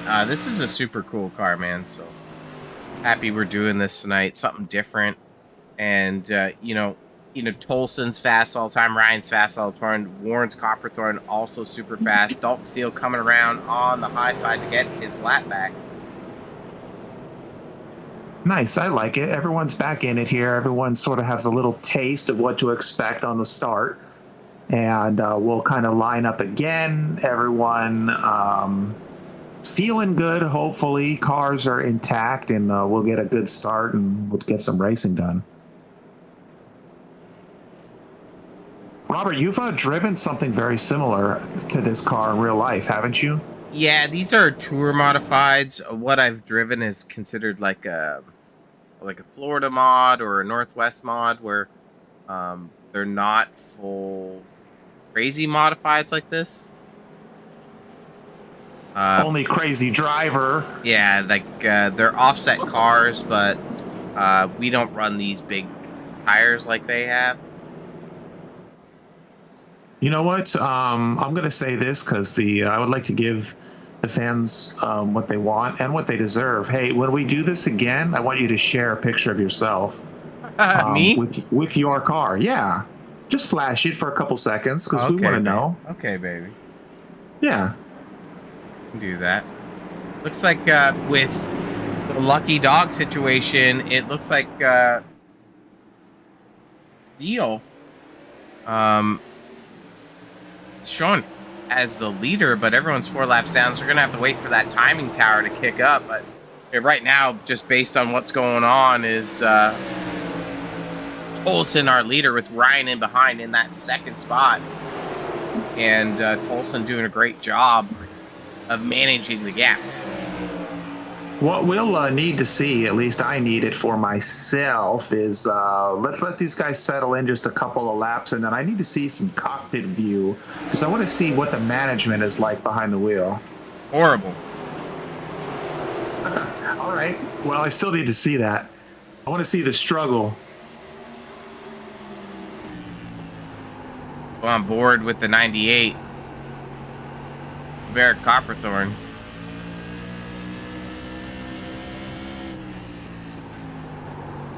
A: But, this is a super cool car, man. So happy we're doing this tonight. Something different. And you know, Tolson's fast all the time. Ryan's fast all the time. Warren's Copperthorne also super fast. Dalton Steele coming around on the high side to get his lap back.
B: Nice. I like it. Everyone's back in it here. Everyone sort of has a little taste of what to expect on the start. And we'll kind of line up again. Everyone feeling good, hopefully. Cars are intact, and we'll get a good start, and we'll get some racing done. Robert, you've driven something very similar to this car in real life, haven't you?
A: Yeah, these are tour modifieds. What I've driven is considered like a Florida mod or a Northwest mod, where they're not full crazy modifieds like this.
B: Only crazy driver.
A: Yeah, like they're offset cars, but we don't run these big tires like they have.
B: You know what? I'm going to say this because I would like to give the fans what they want and what they deserve. Hey, when we do this again, I want you to share a picture of yourself.
A: Me?
B: With your car. Yeah. Just flash it for a couple seconds because we want to know.
A: Okay, baby.
B: Yeah.
A: Do that. Looks like with the lucky dog situation, it looks like Steele shown as the leader, but everyone's 4 laps down, so we're gonna have to wait for that timing tower to kick up. But right now, just based on what's going on, is Tolson our leader with Ryan in behind in that second spot, and Tolson doing a great job of managing the gap.
B: What we'll need to see, at least I need it for myself, is let's let these guys settle in just a couple of laps, and then I need to see some cockpit view because I want to see what the management is like behind the wheel.
A: Horrible.
B: All right. Well, I still need to see that. I want to see the struggle.
A: On board with the 98. Barrett Copperthorne.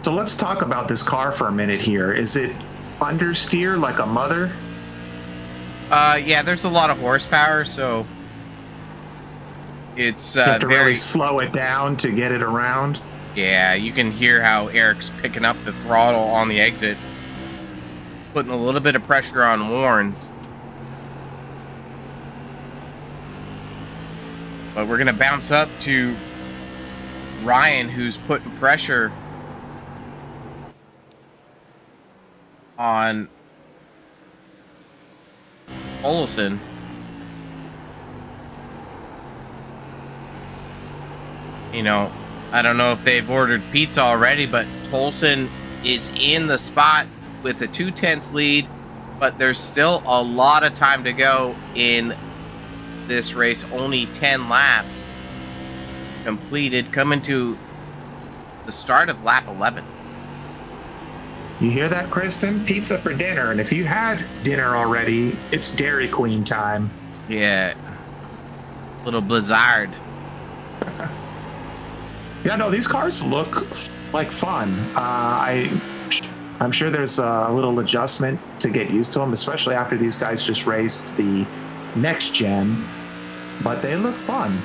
B: So let's talk about this car for a minute here. Is it understeer like a mother?
A: Yeah, there's a lot of horsepower, so it's
B: You have to
A: very
B: really slow it down to get it around.
A: Yeah, you can hear how Eric's picking up the throttle on the exit, putting a little bit of pressure on Warren's. But we're gonna bounce up to Ryan, who's putting pressure on Olson. You know, I don't know if they've ordered pizza already, but Tolson is in the spot with a 2/10 lead, but there's still a lot of time to go in this race. Only 10 laps completed, coming to the start of lap 11.
B: You hear that, Kristen? Pizza for dinner. And if you had dinner already, it's Dairy Queen time.
A: Yeah, little Blizzard.
B: Yeah, no, these cars look like fun. I'm sure there's a little adjustment to get used to them, especially after these guys just raced the next gen. But they look fun.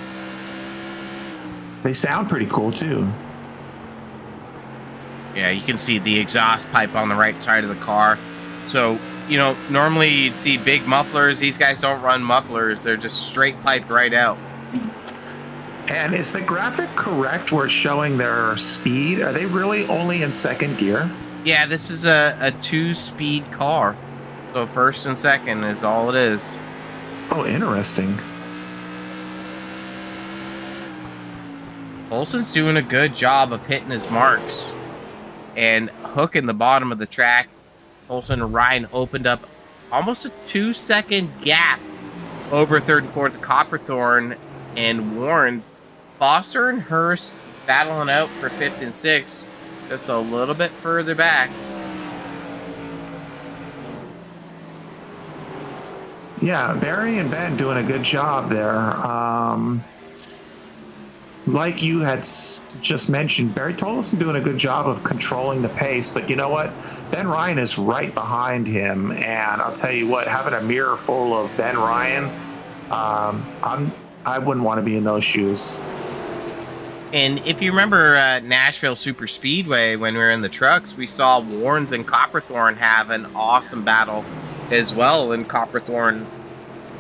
B: They sound pretty cool too.
A: Yeah, you can see the exhaust pipe on the right side of the car. So, you know, normally you'd see big mufflers. These guys don't run mufflers. They're just straight piped right out.
B: And is the graphic correct where it's showing their speed? Are they really only in second gear?
A: Yeah, this is a 2-speed car. So first and second is all it is.
B: Oh, interesting.
A: Olson's doing a good job of hitting his marks and hooking the bottom of the track. Olson and Ryan opened up almost a 2-second gap over third and fourth. Copperthorne and Warren's. Foster and Hurst battling out for fifth and sixth, just a little bit further back.
B: Yeah, Barry and Ben doing a good job there. Like you had just mentioned, Barry Tolson doing a good job of controlling the pace, but you know what? Ben Ryan is right behind him, and I'll tell you what, having a mirror full of Ben Ryan, I wouldn't want to be in those shoes.
A: And if you remember Nashville Super Speedway, when we were in the trucks, we saw Warrens and Copperthorne have an awesome battle as well. And Copperthorne,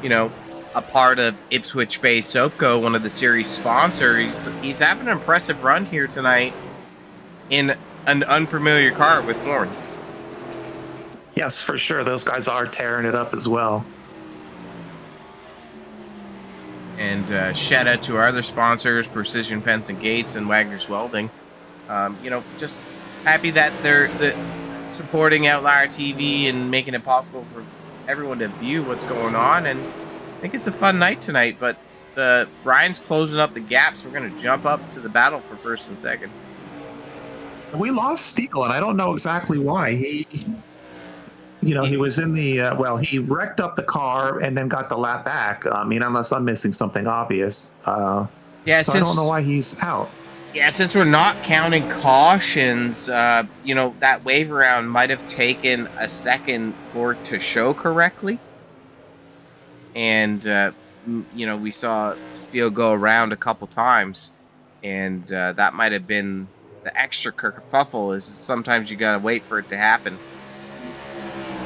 A: you know, a part of Ipswich Bay Soapco, one of the series sponsors. He's having an impressive run here tonight in an unfamiliar car with Warrens.
B: Yes, for sure. Those guys are tearing it up as well.
A: And shout out to our other sponsors, Precision Fence and Gates and Wagner's Welding. You know, just happy that they're supporting Outlier TV and making it possible for everyone to view what's going on. And I think it's a fun night tonight, but Ryan's closing up the gap, so we're going to jump up to the battle for first and second.
B: We lost Steele, and I don't know exactly why. He was in the, he wrecked up the car and then got the lap back. I mean, unless I'm missing something obvious. So I don't know why he's out.
A: Yeah, since we're not counting cautions, that wave around might have taken a second for it to show correctly. And, we saw Steele go around a couple times. And that might have been the extra kerfuffle, is sometimes you got to wait for it to happen.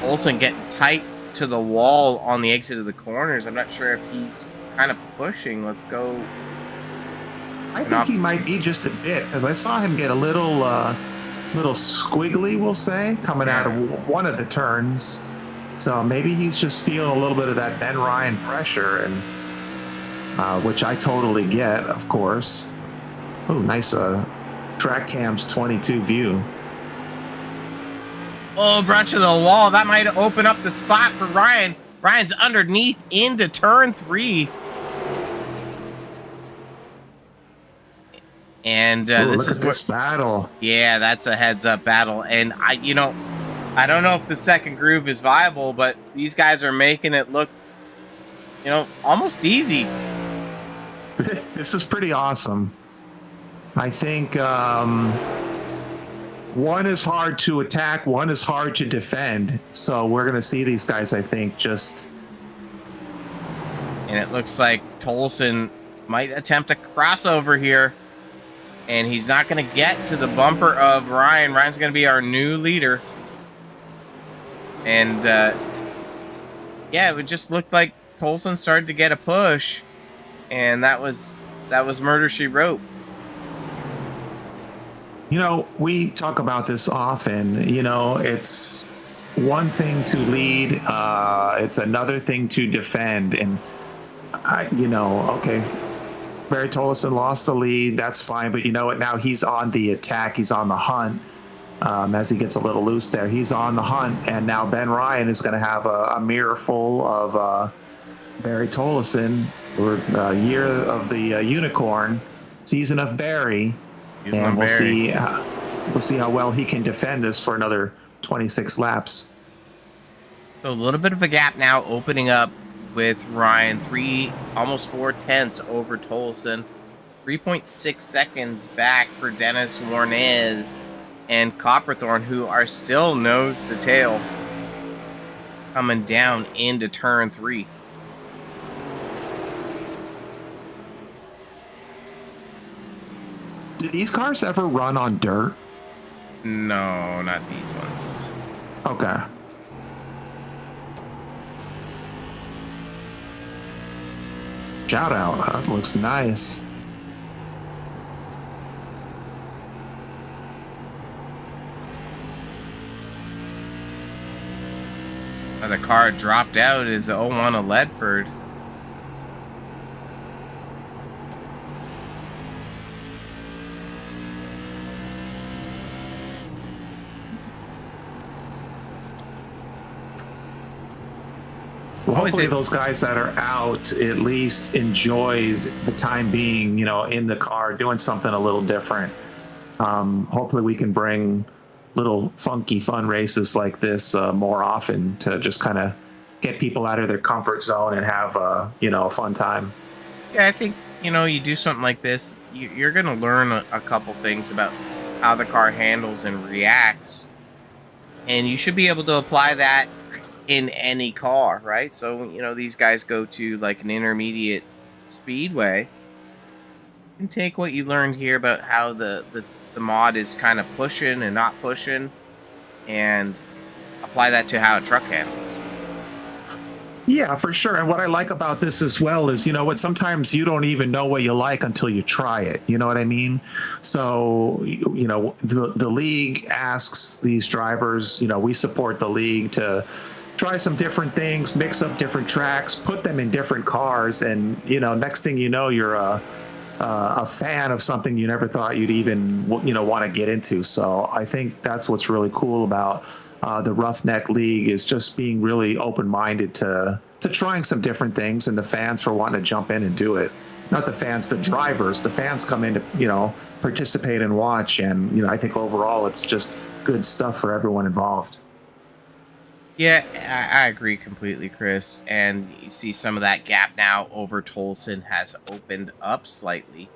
A: Olson getting tight to the wall on the exit of the corners. I'm not sure if he's kind of pushing. Let's go.
B: I think he might be just a bit, because I saw him get a little squiggly, we'll say, coming out of one of the turns. So maybe he's just feeling a little bit of that Ben Ryan pressure, and which I totally get, of course. Oh, nice track cam's 22 view.
A: Oh, brought to the wall. That might open up the spot for Ryan. Ryan's underneath into turn 3. And
B: this battle.
A: Yeah, that's a heads-up battle. And I don't know if the second groove is viable, but these guys are making it look, almost easy.
B: This is pretty awesome. I think one is hard to attack, one is hard to defend. So we're going to see these guys, I think, just
A: And it looks like Tolson might attempt a crossover here. And he's not going to get to the bumper of Ryan. Ryan's going to be our new leader. And, yeah, it just looked like Tolson started to get a push. And that was Murder, She Wrote.
B: You know, we talk about this often. You know, it's one thing to lead. It's another thing to defend. And, okay, Barry Tolleson lost the lead. That's fine. But you know what? Now he's on the attack. He's on the hunt. As he gets a little loose there, he's on the hunt. And now Ben Ryan is going to have a mirror full of Barry Tolleson. Year of the unicorn, season of Barry. And we'll see how well he can defend this for another 26 laps.
A: So a little bit of a gap now opening up with Ryan, almost 4 tenths over Tolson, 3.6 seconds back for Dennis Warnez and Copperthorne, who are still nose to tail coming down into turn 3.
B: Do these cars ever run on dirt?
A: No, not these ones.
B: Okay. Shout out. That looks nice.
A: The car dropped out is the 01 of Ledford.
B: Well, hopefully those guys that are out at least enjoy the time being, in the car, doing something a little different. Hopefully we can bring little funky fun races like this more often to just kind of get people out of their comfort zone and have, a fun time.
A: Yeah, I think, you do something like this, you're going to learn a couple things about how the car handles and reacts. And you should be able to apply that in any car, right? So, these guys go to like an intermediate speedway and take what you learned here about how the mod is kind of pushing and not pushing and apply that to how a truck handles.
B: Yeah, for sure. And what I like about this as well is, sometimes you don't even know what you like until you try it. You know what I mean? So, the league asks these drivers, we support the league to try some different things, mix up different tracks, put them in different cars. And, next thing you know, you're a fan of something you never thought you'd even, want to get into. So I think that's what's really cool about the Roughneck League, is just being really open-minded to trying some different things, and the fans for wanting to jump in and do it. Not the fans, the drivers. The fans come in to, participate and watch. And, I think overall it's just good stuff for everyone involved.
A: Yeah, I agree completely, Chris. And you see some of that gap now over Tolson has opened up slightly.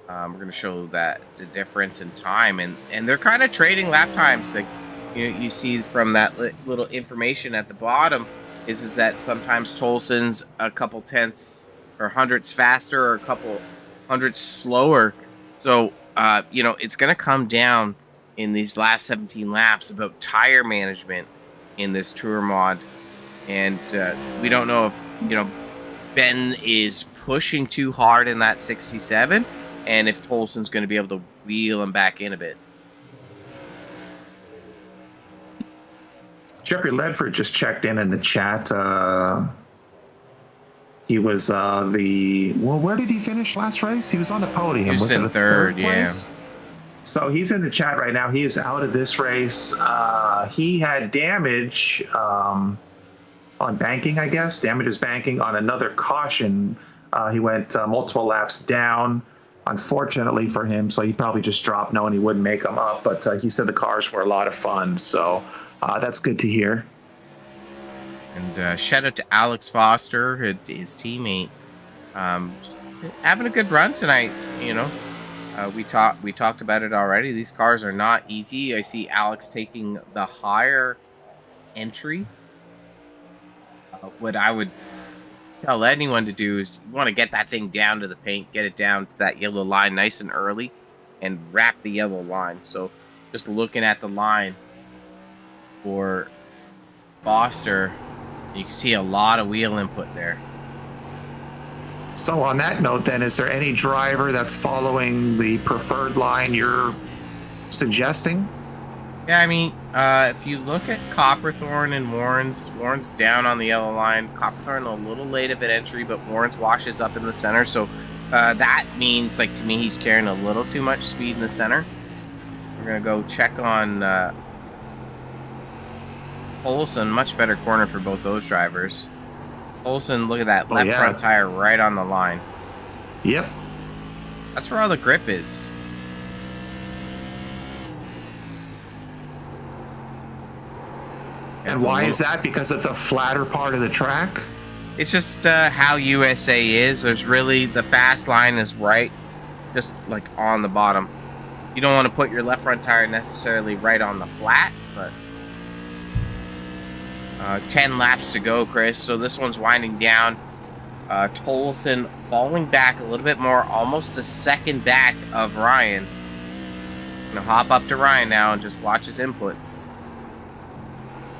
A: We're going to show that the difference in time, and they're kind of trading lap times. Like you see from that little information at the bottom is that sometimes Tolson's a couple tenths or hundredths faster or a couple hundredths slower. So it's going to come down in these last 17 laps about tire management in this tour mod, and we don't know if Ben is pushing too hard in that 67, and if Tolson's going to be able to wheel him back in a bit.
B: Jeffrey Ledford just checked in the chat. He was where did he finish last race? He was on the podium.
A: He was in third
B: place? Yeah. So he's in the chat right now. He is out of this race. He had damage on banking, I guess. Damages banking on another caution. He went multiple laps down, unfortunately for him. So he probably just dropped knowing he wouldn't make them up. But he said the cars were a lot of fun. So that's good to hear.
A: And shout out to Alex Foster, his teammate. Just having a good run tonight, We talked about it already. These cars are not easy. I see Alex taking the higher entry. What I would tell anyone to do is you want to get that thing down to the paint, get it down to that yellow line nice and early, and wrap the yellow line. So just looking at the line for Foster, you can see a lot of wheel input there.
B: So on that note, then, is there any driver that's following the preferred line you're suggesting?
A: Yeah, I mean, if you look at Copperthorn and Warren's down on the yellow line. Copperthorn a little late of an entry, but Warren's washes up in the center. So that means, like, to me, he's carrying a little too much speed in the center. We're going to go check on Olsen. Much better corner for both those drivers. Olsen, look at that left front tire right on the line.
B: Yep.
A: That's where all the grip is.
B: And why is that? Because it's a flatter part of the track?
A: It's just how USA is. There's really, the fast line is right, just like on the bottom. You don't want to put your left front tire necessarily right on the flat, but 10 laps to go, Chris. So this one's winding down. Tolson falling back a little bit more, almost a second back of Ryan. Gonna hop up to Ryan now and just watch his inputs.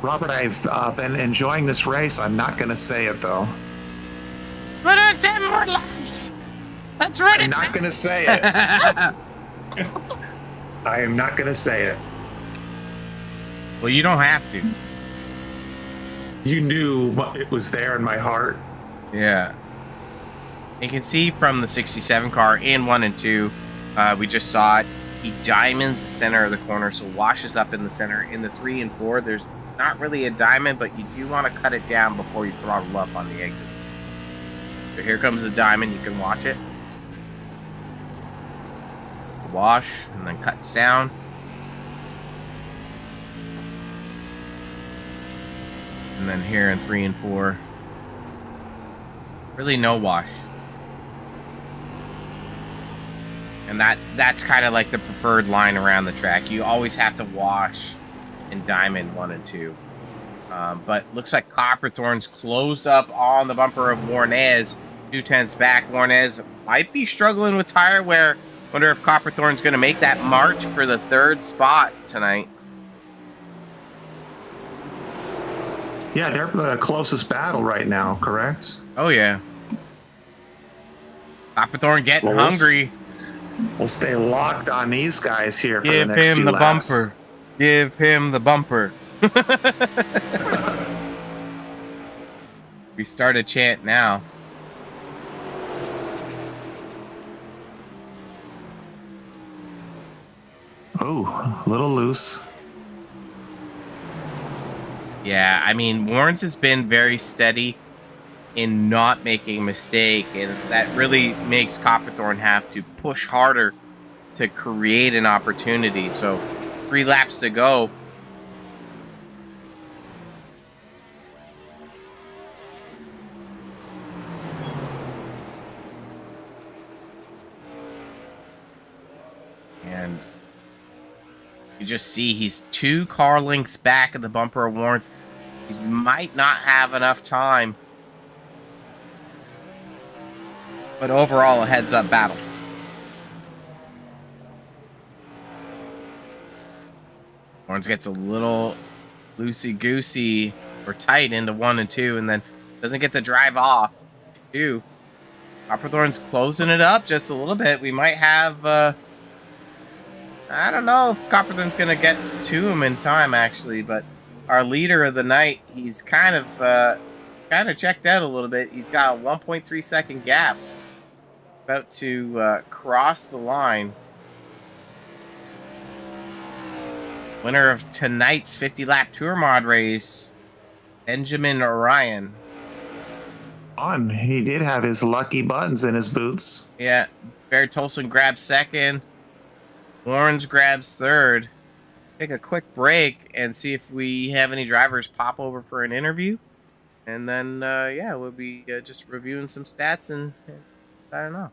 B: Robert, I've been enjoying this race. I'm not going to say it, though.
A: Put on 10 more laps. That's right.
B: I'm not going to say it. I am not going to say it.
A: Well, you don't have to.
B: You knew it was there in my heart.
A: Yeah. You can see from the 67 car in 1 and 2, we just saw it. He diamonds the center of the corner, so washes up in the center. In the 3 and 4, there's not really a diamond, but you do want to cut it down before you throttle up on the exit. So here comes the diamond. You can watch it. Wash, and then cuts down. And then here in 3 and 4, really no wash. And that's kind of like the preferred line around the track. You always have to wash in diamond 1 and 2. But looks like Copperthorn's closed up on the bumper of Warnez. 2/10 back. Warnez might be struggling with tire wear. Wonder if Copperthorn's going to make that march for the 3rd spot tonight.
B: Yeah, they're the closest battle right now, correct?
A: Oh, yeah. Copperthorn getting hungry.
B: We'll stay locked on these guys here for
A: Give
B: the next
A: him
B: few
A: the
B: laps.
A: bumper. Give him the bumper. We start a chant now.
B: Oh, a little loose.
A: Yeah, I mean, Warrens has been very steady in not making a mistake, and that really makes Copperthorn have to push harder to create an opportunity. So 3 laps to go. And you just see he's 2 car lengths back of the bumper of Warrens. He might not have enough time. But overall, a heads-up battle. Warrens gets a little loosey-goosey or tight into 1 and 2, and then doesn't get to drive off 2. Copperthorn's closing it up just a little bit. We might have... I don't know if Copperthorn's going to get to him in time, actually, but our leader of the night, he's kind of checked out a little bit. He's got a 1.3 second gap. About to cross the line. Winner of tonight's 50-lap Tour Mod race, Benjamin Ryan.
B: He did have his lucky buttons in his boots.
A: Yeah, Barry Tolson grabs 2nd. Warrens grabs 3rd. Take a quick break and see if we have any drivers pop over for an interview. And then, yeah, we'll be just reviewing some stats and I don't know.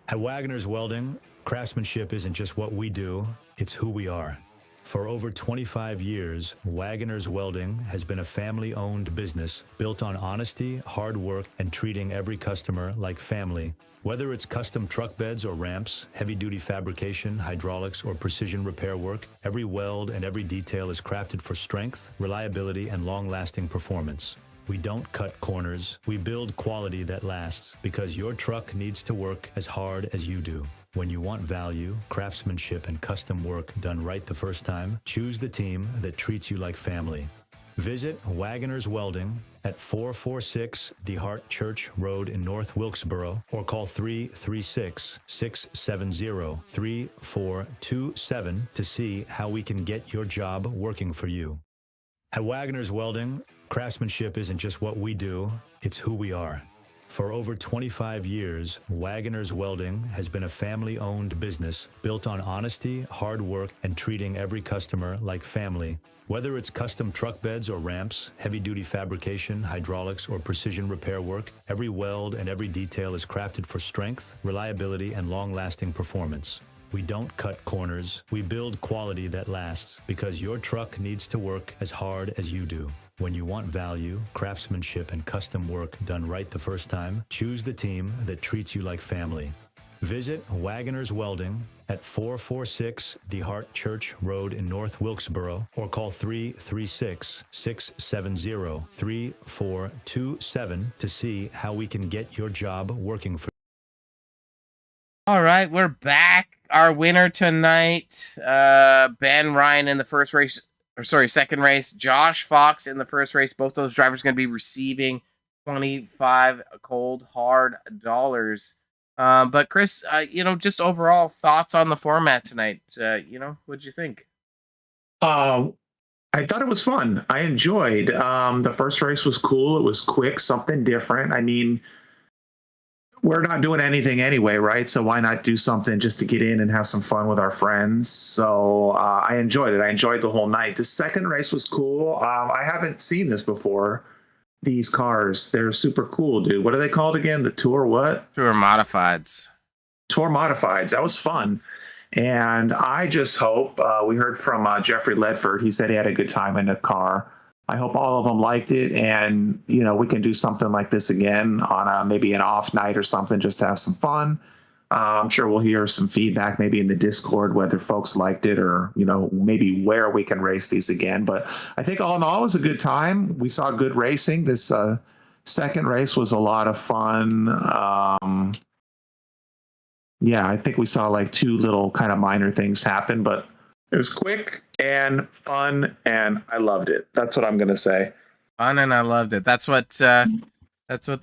D: At Wagner's Welding, craftsmanship isn't just what we do, it's who we are. For over 25 years, Wagoner's Welding has been a family-owned business built on honesty, hard work, and treating every customer like family. Whether it's custom truck beds or ramps, heavy-duty fabrication, hydraulics, or precision repair work, every weld and every detail is crafted for strength, reliability, and long-lasting performance. We don't cut corners. We build quality that lasts because your truck needs to work as hard as you do. When you want value, craftsmanship, and custom work done right the first time, choose the team that treats you like family. Visit Wagoner's Welding at 446 DeHart Church Road in North Wilkesboro or call 336-670-3427 to see how we can get your job working for you. At Wagoner's Welding, craftsmanship isn't just what we do, it's who we are. For over 25 years, Wagoner's Welding has been a family-owned business built on honesty, hard work, and treating every customer like family. Whether it's custom truck beds or ramps, heavy-duty fabrication, hydraulics, or precision repair work, every weld and every detail is crafted for strength, reliability, and long-lasting performance. We don't cut corners. We build quality that lasts because your truck needs to work as hard as you do. When you want value, craftsmanship, and custom work done right the first time, choose the team that treats you like family. Visit Wagoner's Welding at 446 DeHart Church Road in North Wilkesboro or call 336-670-3427 to see how we can get your job working for you.
A: All right, we're back. Our winner tonight, Ben Ryan in the second race. Josh Fox in the first race. Both those drivers going to be receiving 25 cold hard dollars. But Chris, just overall thoughts on the format tonight. What'd you think?
B: I thought it was fun. I enjoyed. The first race was cool. It was quick, something different. I mean, we're not doing anything anyway, right? So why not do something just to get in and have some fun with our friends? So I enjoyed it. I enjoyed the whole night. The second race was cool. I haven't seen this before. These cars, they're super cool, dude. What are they called again? The Tour what?
A: Tour Modifieds.
B: Tour Modifieds. That was fun. And I just hope, we heard from Jeffrey Ledford. He said he had a good time in the car. I hope all of them liked it, and we can do something like this again on maybe an off night or something, just to have some fun. I'm sure we'll hear some feedback, maybe in the Discord, whether folks liked it or maybe where we can race these again. But I think all in all, it was a good time. We saw good racing. This second race was a lot of fun. I think we saw like two little kind of minor things happen, but it was quick and fun, and I loved it. That's what I'm gonna say.
A: Fun, and I loved it. That's what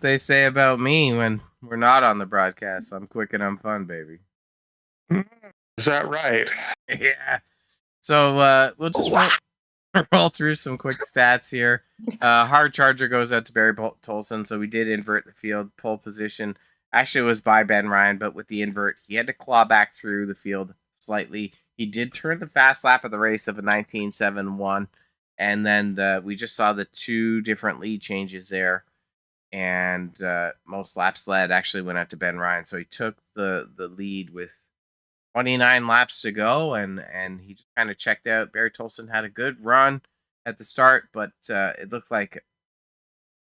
A: they say about me when we're not on the broadcast. I'm quick and I'm fun, baby.
B: Is that right?
A: Yeah. So we'll just roll through some quick stats here. Hard charger goes out to Barry Tolson, so we did invert the field. Pole position actually was by Ben Ryan, but with the invert, he had to claw back through the field slightly. He did turn the fast lap of the race of a 19.71, and then we just saw the two different lead changes there, and most laps led actually went out to Ben Ryan, so he took the lead with 29 laps to go, and he just kind of checked out. Barry Tolson had a good run at the start, but it looked like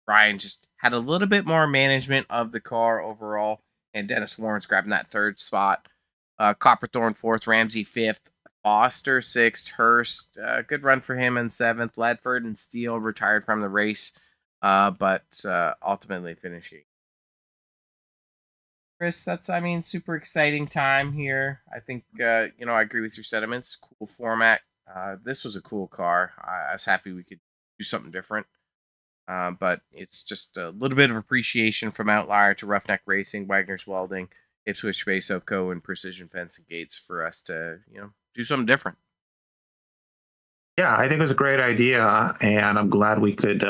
A: Ryan just had a little bit more management of the car overall, and Dennis Warren's grabbing that third spot. Copperthorne fourth, Ramsey fifth, Foster sixth, Hurst, good run for him in seventh. Ledford and Steele retired from the race, but ultimately finishing. Chris, that's super exciting time here. I think I agree with your sentiments. Cool format. This was a cool car. I was happy we could do something different. But it's just a little bit of appreciation from Outlier to Roughneck Racing, Wagner's Welding, Ipswich Base Co. and Precision Fence and Gates for us to, do something different.
B: Yeah, I think it was a great idea, and I'm glad we could,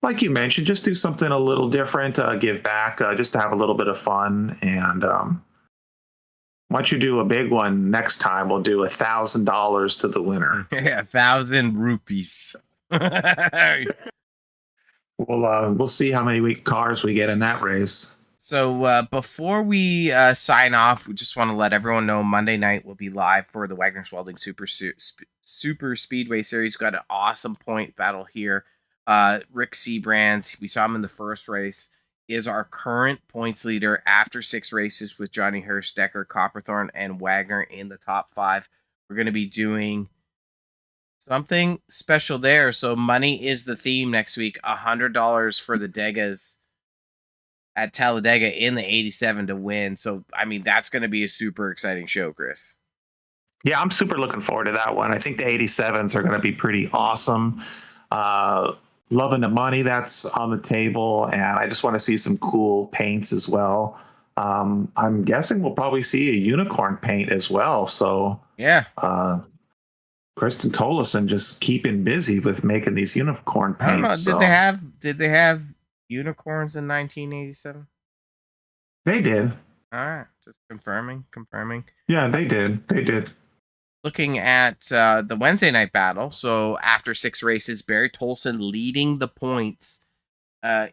B: like you mentioned, just do something a little different, give back, just to have a little bit of fun. And once you do a big one next time, we'll do $1,000 to the winner.
A: Yeah, 1,000 rupees.
B: We'll see how many cars we get in that race.
A: So before we sign off, we just want to let everyone know Monday night will be live for the Wagner's Welding Super Speedway Series. Got an awesome point battle here. Rick Seabrands, we saw him in the first race, is our current points leader after 6 races with Johnny Hurst, Decker, Copperthorne, and Wagner in the top 5. We're going to be doing something special there. So money is the theme next week. $100 for the Degas at Talladega in the 87 to win. So, I mean, that's going to be a super exciting show, Chris.
B: Yeah, I'm super looking forward to that one. I think the 87s are going to be pretty awesome. Loving the money that's on the table, and I just want to see some cool paints as well. I'm guessing we'll probably see a unicorn paint as well. So,
A: yeah.
B: Kristen Tolleson just keeping busy with making these unicorn paints.
A: I don't know.
B: So.
A: Did they have unicorns in 1987?
B: They did.
A: All right, just confirming.
B: Yeah, they did.
A: Looking at the Wednesday night battle, so after 6 races, Barry Tolson leading the points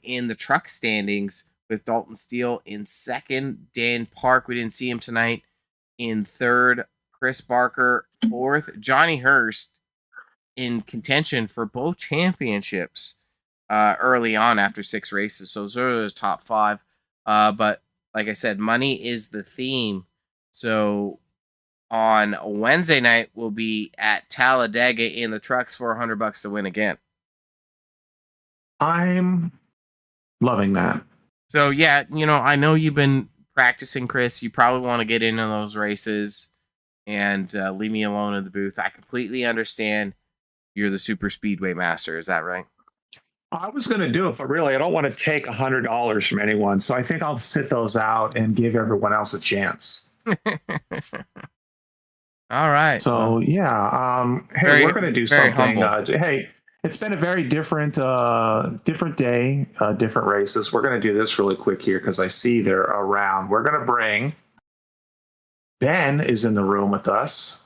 A: in the truck standings with Dalton Steele in 2nd. Dan Park, we didn't see him tonight, in 3rd. Chris Barker 4th. Johnny Hurst in contention for both championships early on after 6 races. So those are the top 5. But like I said, money is the theme. So on Wednesday night, we'll be at Talladega in the trucks for $100 to win again.
B: I'm loving that.
A: So yeah, I know you've been practicing, Chris. You probably want to get into those races and leave me alone in the booth. I completely understand. You're the super speedway master. Is that right?
B: I was going to do it, but really, I don't want to take $100 from anyone. So I think I'll sit those out and give everyone else a chance.
A: All right.
B: So yeah, hey, we're going to do something. Hey, it's been a very different day, different races. We're going to do this really quick here because I see they're around. We're going to bring Ben is in the room with us,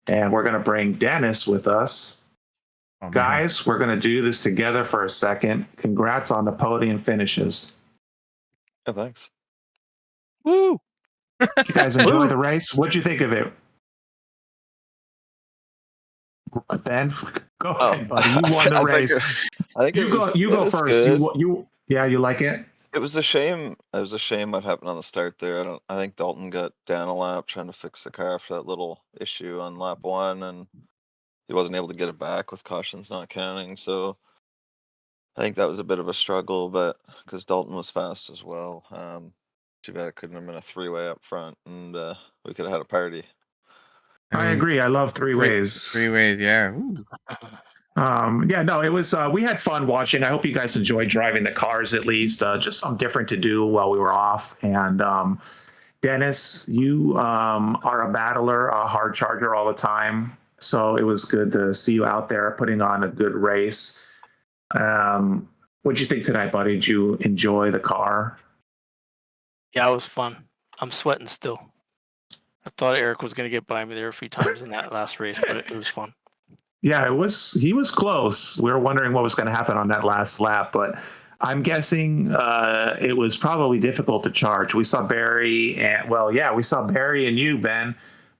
B: and we're going to bring Dennis with us. Oh, guys, we're going to do this together for a second. Congrats on the podium finishes.
E: Oh, thanks.
A: Woo!
B: Did you guys enjoy the race? What'd you think of it? Ben, go ahead, buddy. You won the race.
E: I think
B: you go first. You like it?
E: It was a shame. It was a shame what happened on the start there. I think Dalton got down a lap trying to fix the car after that little issue on lap 1, and he wasn't able to get it back with cautions not counting. So I think that was a bit of a struggle, but because Dalton was fast as well. Too bad it couldn't have been a 3-way up front, and we could have had a party.
B: I agree. I love 3-ways.
A: 3-ways, yeah.
B: Yeah, no, it was. We had fun watching. I hope you guys enjoyed driving the cars at least. Just something different to do while we were off. And Dennis, you are a battler, a hard charger all the time. So it was good to see you out there putting on a good race. What'd you think tonight, buddy? Did you enjoy the car?
F: Yeah, it was fun. I'm sweating still. I thought Eric was going to get by me there a few times in that last race, but it was fun.
B: Yeah, he was close. We were wondering what was going to happen on that last lap, but I'm guessing it was probably difficult to charge. We saw Barry and you, Ben,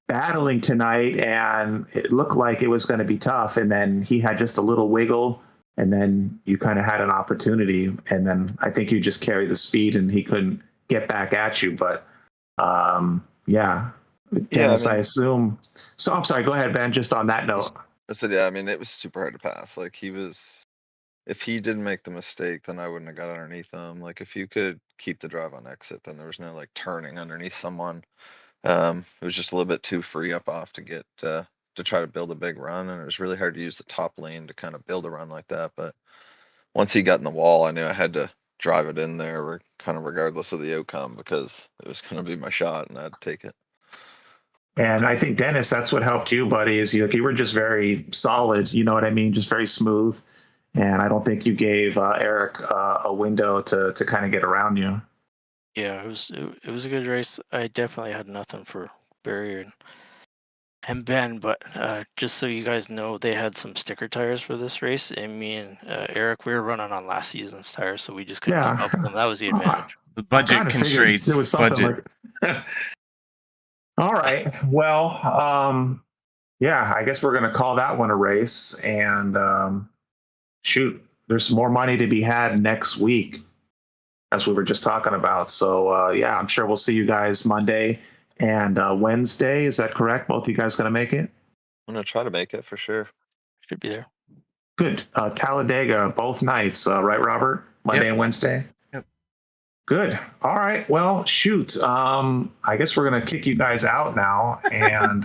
B: battling tonight, and it looked like it was going to be tough. And then he had just a little wiggle, and then you kind of had an opportunity. And then I think you just carried the speed, and he couldn't get back at you. But Dennis, I assume. So I'm sorry. Go ahead, Ben. Just on that note.
E: I said, yeah. I mean, it was super hard to pass. Like if he didn't make the mistake, then I wouldn't have got underneath him. Like if you could keep the drive on exit, then there was no like turning underneath someone. It was just a little bit too free up off to get to try to build a big run, and it was really hard to use the top lane to kind of build a run like that. But once he got in the wall, I knew I had to drive it in there, kind of regardless of the outcome, because it was going to be my shot, and I had to take it.
B: And I think, Dennis, that's what helped you, buddy, is you were just very solid. You know what I mean? Just very smooth. And I don't think you gave Eric a window to kind of get around you.
F: Yeah, it was a good race. I definitely had nothing for Barry and Ben, but just so you guys know, they had some sticker tires for this race, and me and Eric, we were running on last season's tires, so we just couldn't keep up with them. That was the advantage.
A: The budget
B: kinda figured
A: constraints.
B: there was something
A: Budget.
B: like All right. Well, yeah, I guess we're going to call that one a race. And shoot, there's some more money to be had next week, as we were just talking about. So, yeah, I'm sure we'll see you guys Monday and Wednesday. Is that correct? Both of you guys going to make it?
E: I'm gonna try to make it for sure.
F: Should be there.
B: Good. Talladega, both nights, right, Robert? Monday and Wednesday?
A: Yep.
B: Good. All right. Well, shoot. I guess we're gonna kick you guys out now, and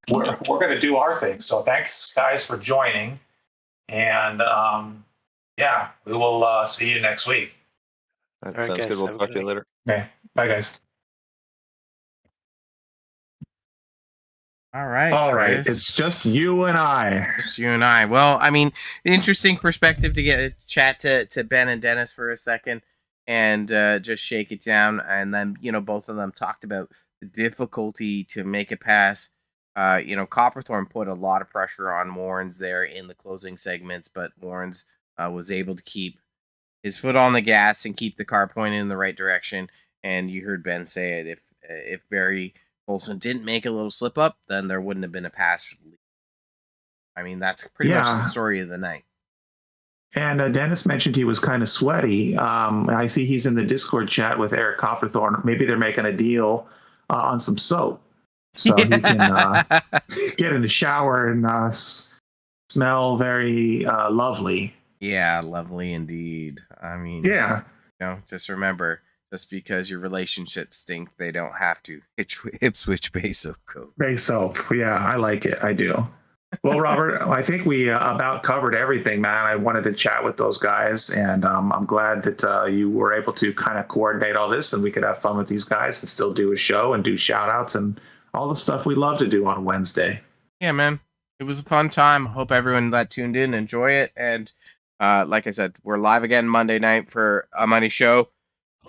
B: we're gonna do our thing. So thanks, guys, for joining, and yeah, we will see you next week.
E: That
F: All right,
E: sounds
F: guys,
E: good. We'll
F: have a
E: talk
F: good
E: to you
F: night.
E: later.
B: Okay. Bye, guys.
A: All right.
B: All right.
A: Chris.
B: It's just you and I.
A: Just you and I. Well, I mean, interesting perspective to get a chat to Ben and Dennis for a second and just shake it down. And then, both of them talked about the difficulty to make a pass. Copperthorne put a lot of pressure on Warrens there in the closing segments, but Warrens was able to keep his foot on the gas and keep the car pointed in the right direction. And you heard Ben say it. If Barry Olson didn't make a little slip up, then there wouldn't have been a pass. I mean, that's pretty much the story of the night.
B: And Dennis mentioned he was kind of sweaty. I see he's in the Discord chat with Eric Copperthorne. Maybe they're making a deal on some soap, so he can get in the shower and smell very lovely.
A: Yeah, lovely indeed. I mean,
B: Yeah.
A: Just remember, just because your relationships stink, they don't have to. Ipswich Bay Soap Co.
B: Bay soap. Yeah, I like it. I do. Well, Robert, I think we about covered everything, man. I wanted to chat with those guys, and I'm glad that you were able to kind of coordinate all this, and we could have fun with these guys and still do a show and do shout outs and all the stuff we love to do on Wednesday.
A: Yeah, man. It was a fun time. Hope everyone that tuned in enjoy it. And like I said, we're live again Monday night for a Money Show,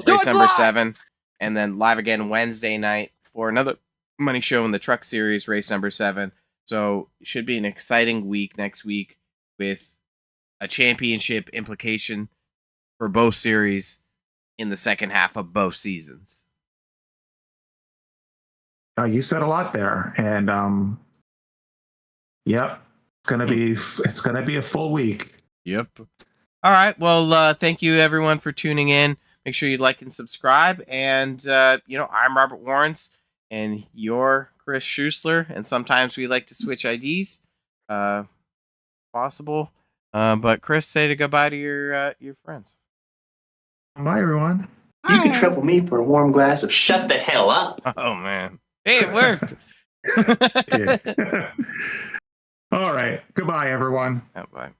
A: race number 7, and then live again Wednesday night for another Money Show in the Truck Series, race number 7. So it should be an exciting week next week with a championship implication for both series in the second half of both seasons.
B: You said a lot there, and yep, it's gonna be a full week.
A: Yep. All right. Well, thank you everyone for tuning in. Make sure you like and subscribe. And I'm Robert Warrens, and you're Chris Schusler, and sometimes we like to switch IDs, possible. But Chris, say goodbye to your friends.
B: Bye, everyone.
G: You can trouble me for a warm glass of shut the hell up.
A: Oh man, hey, it worked.
B: All right. Goodbye, everyone.
A: Bye.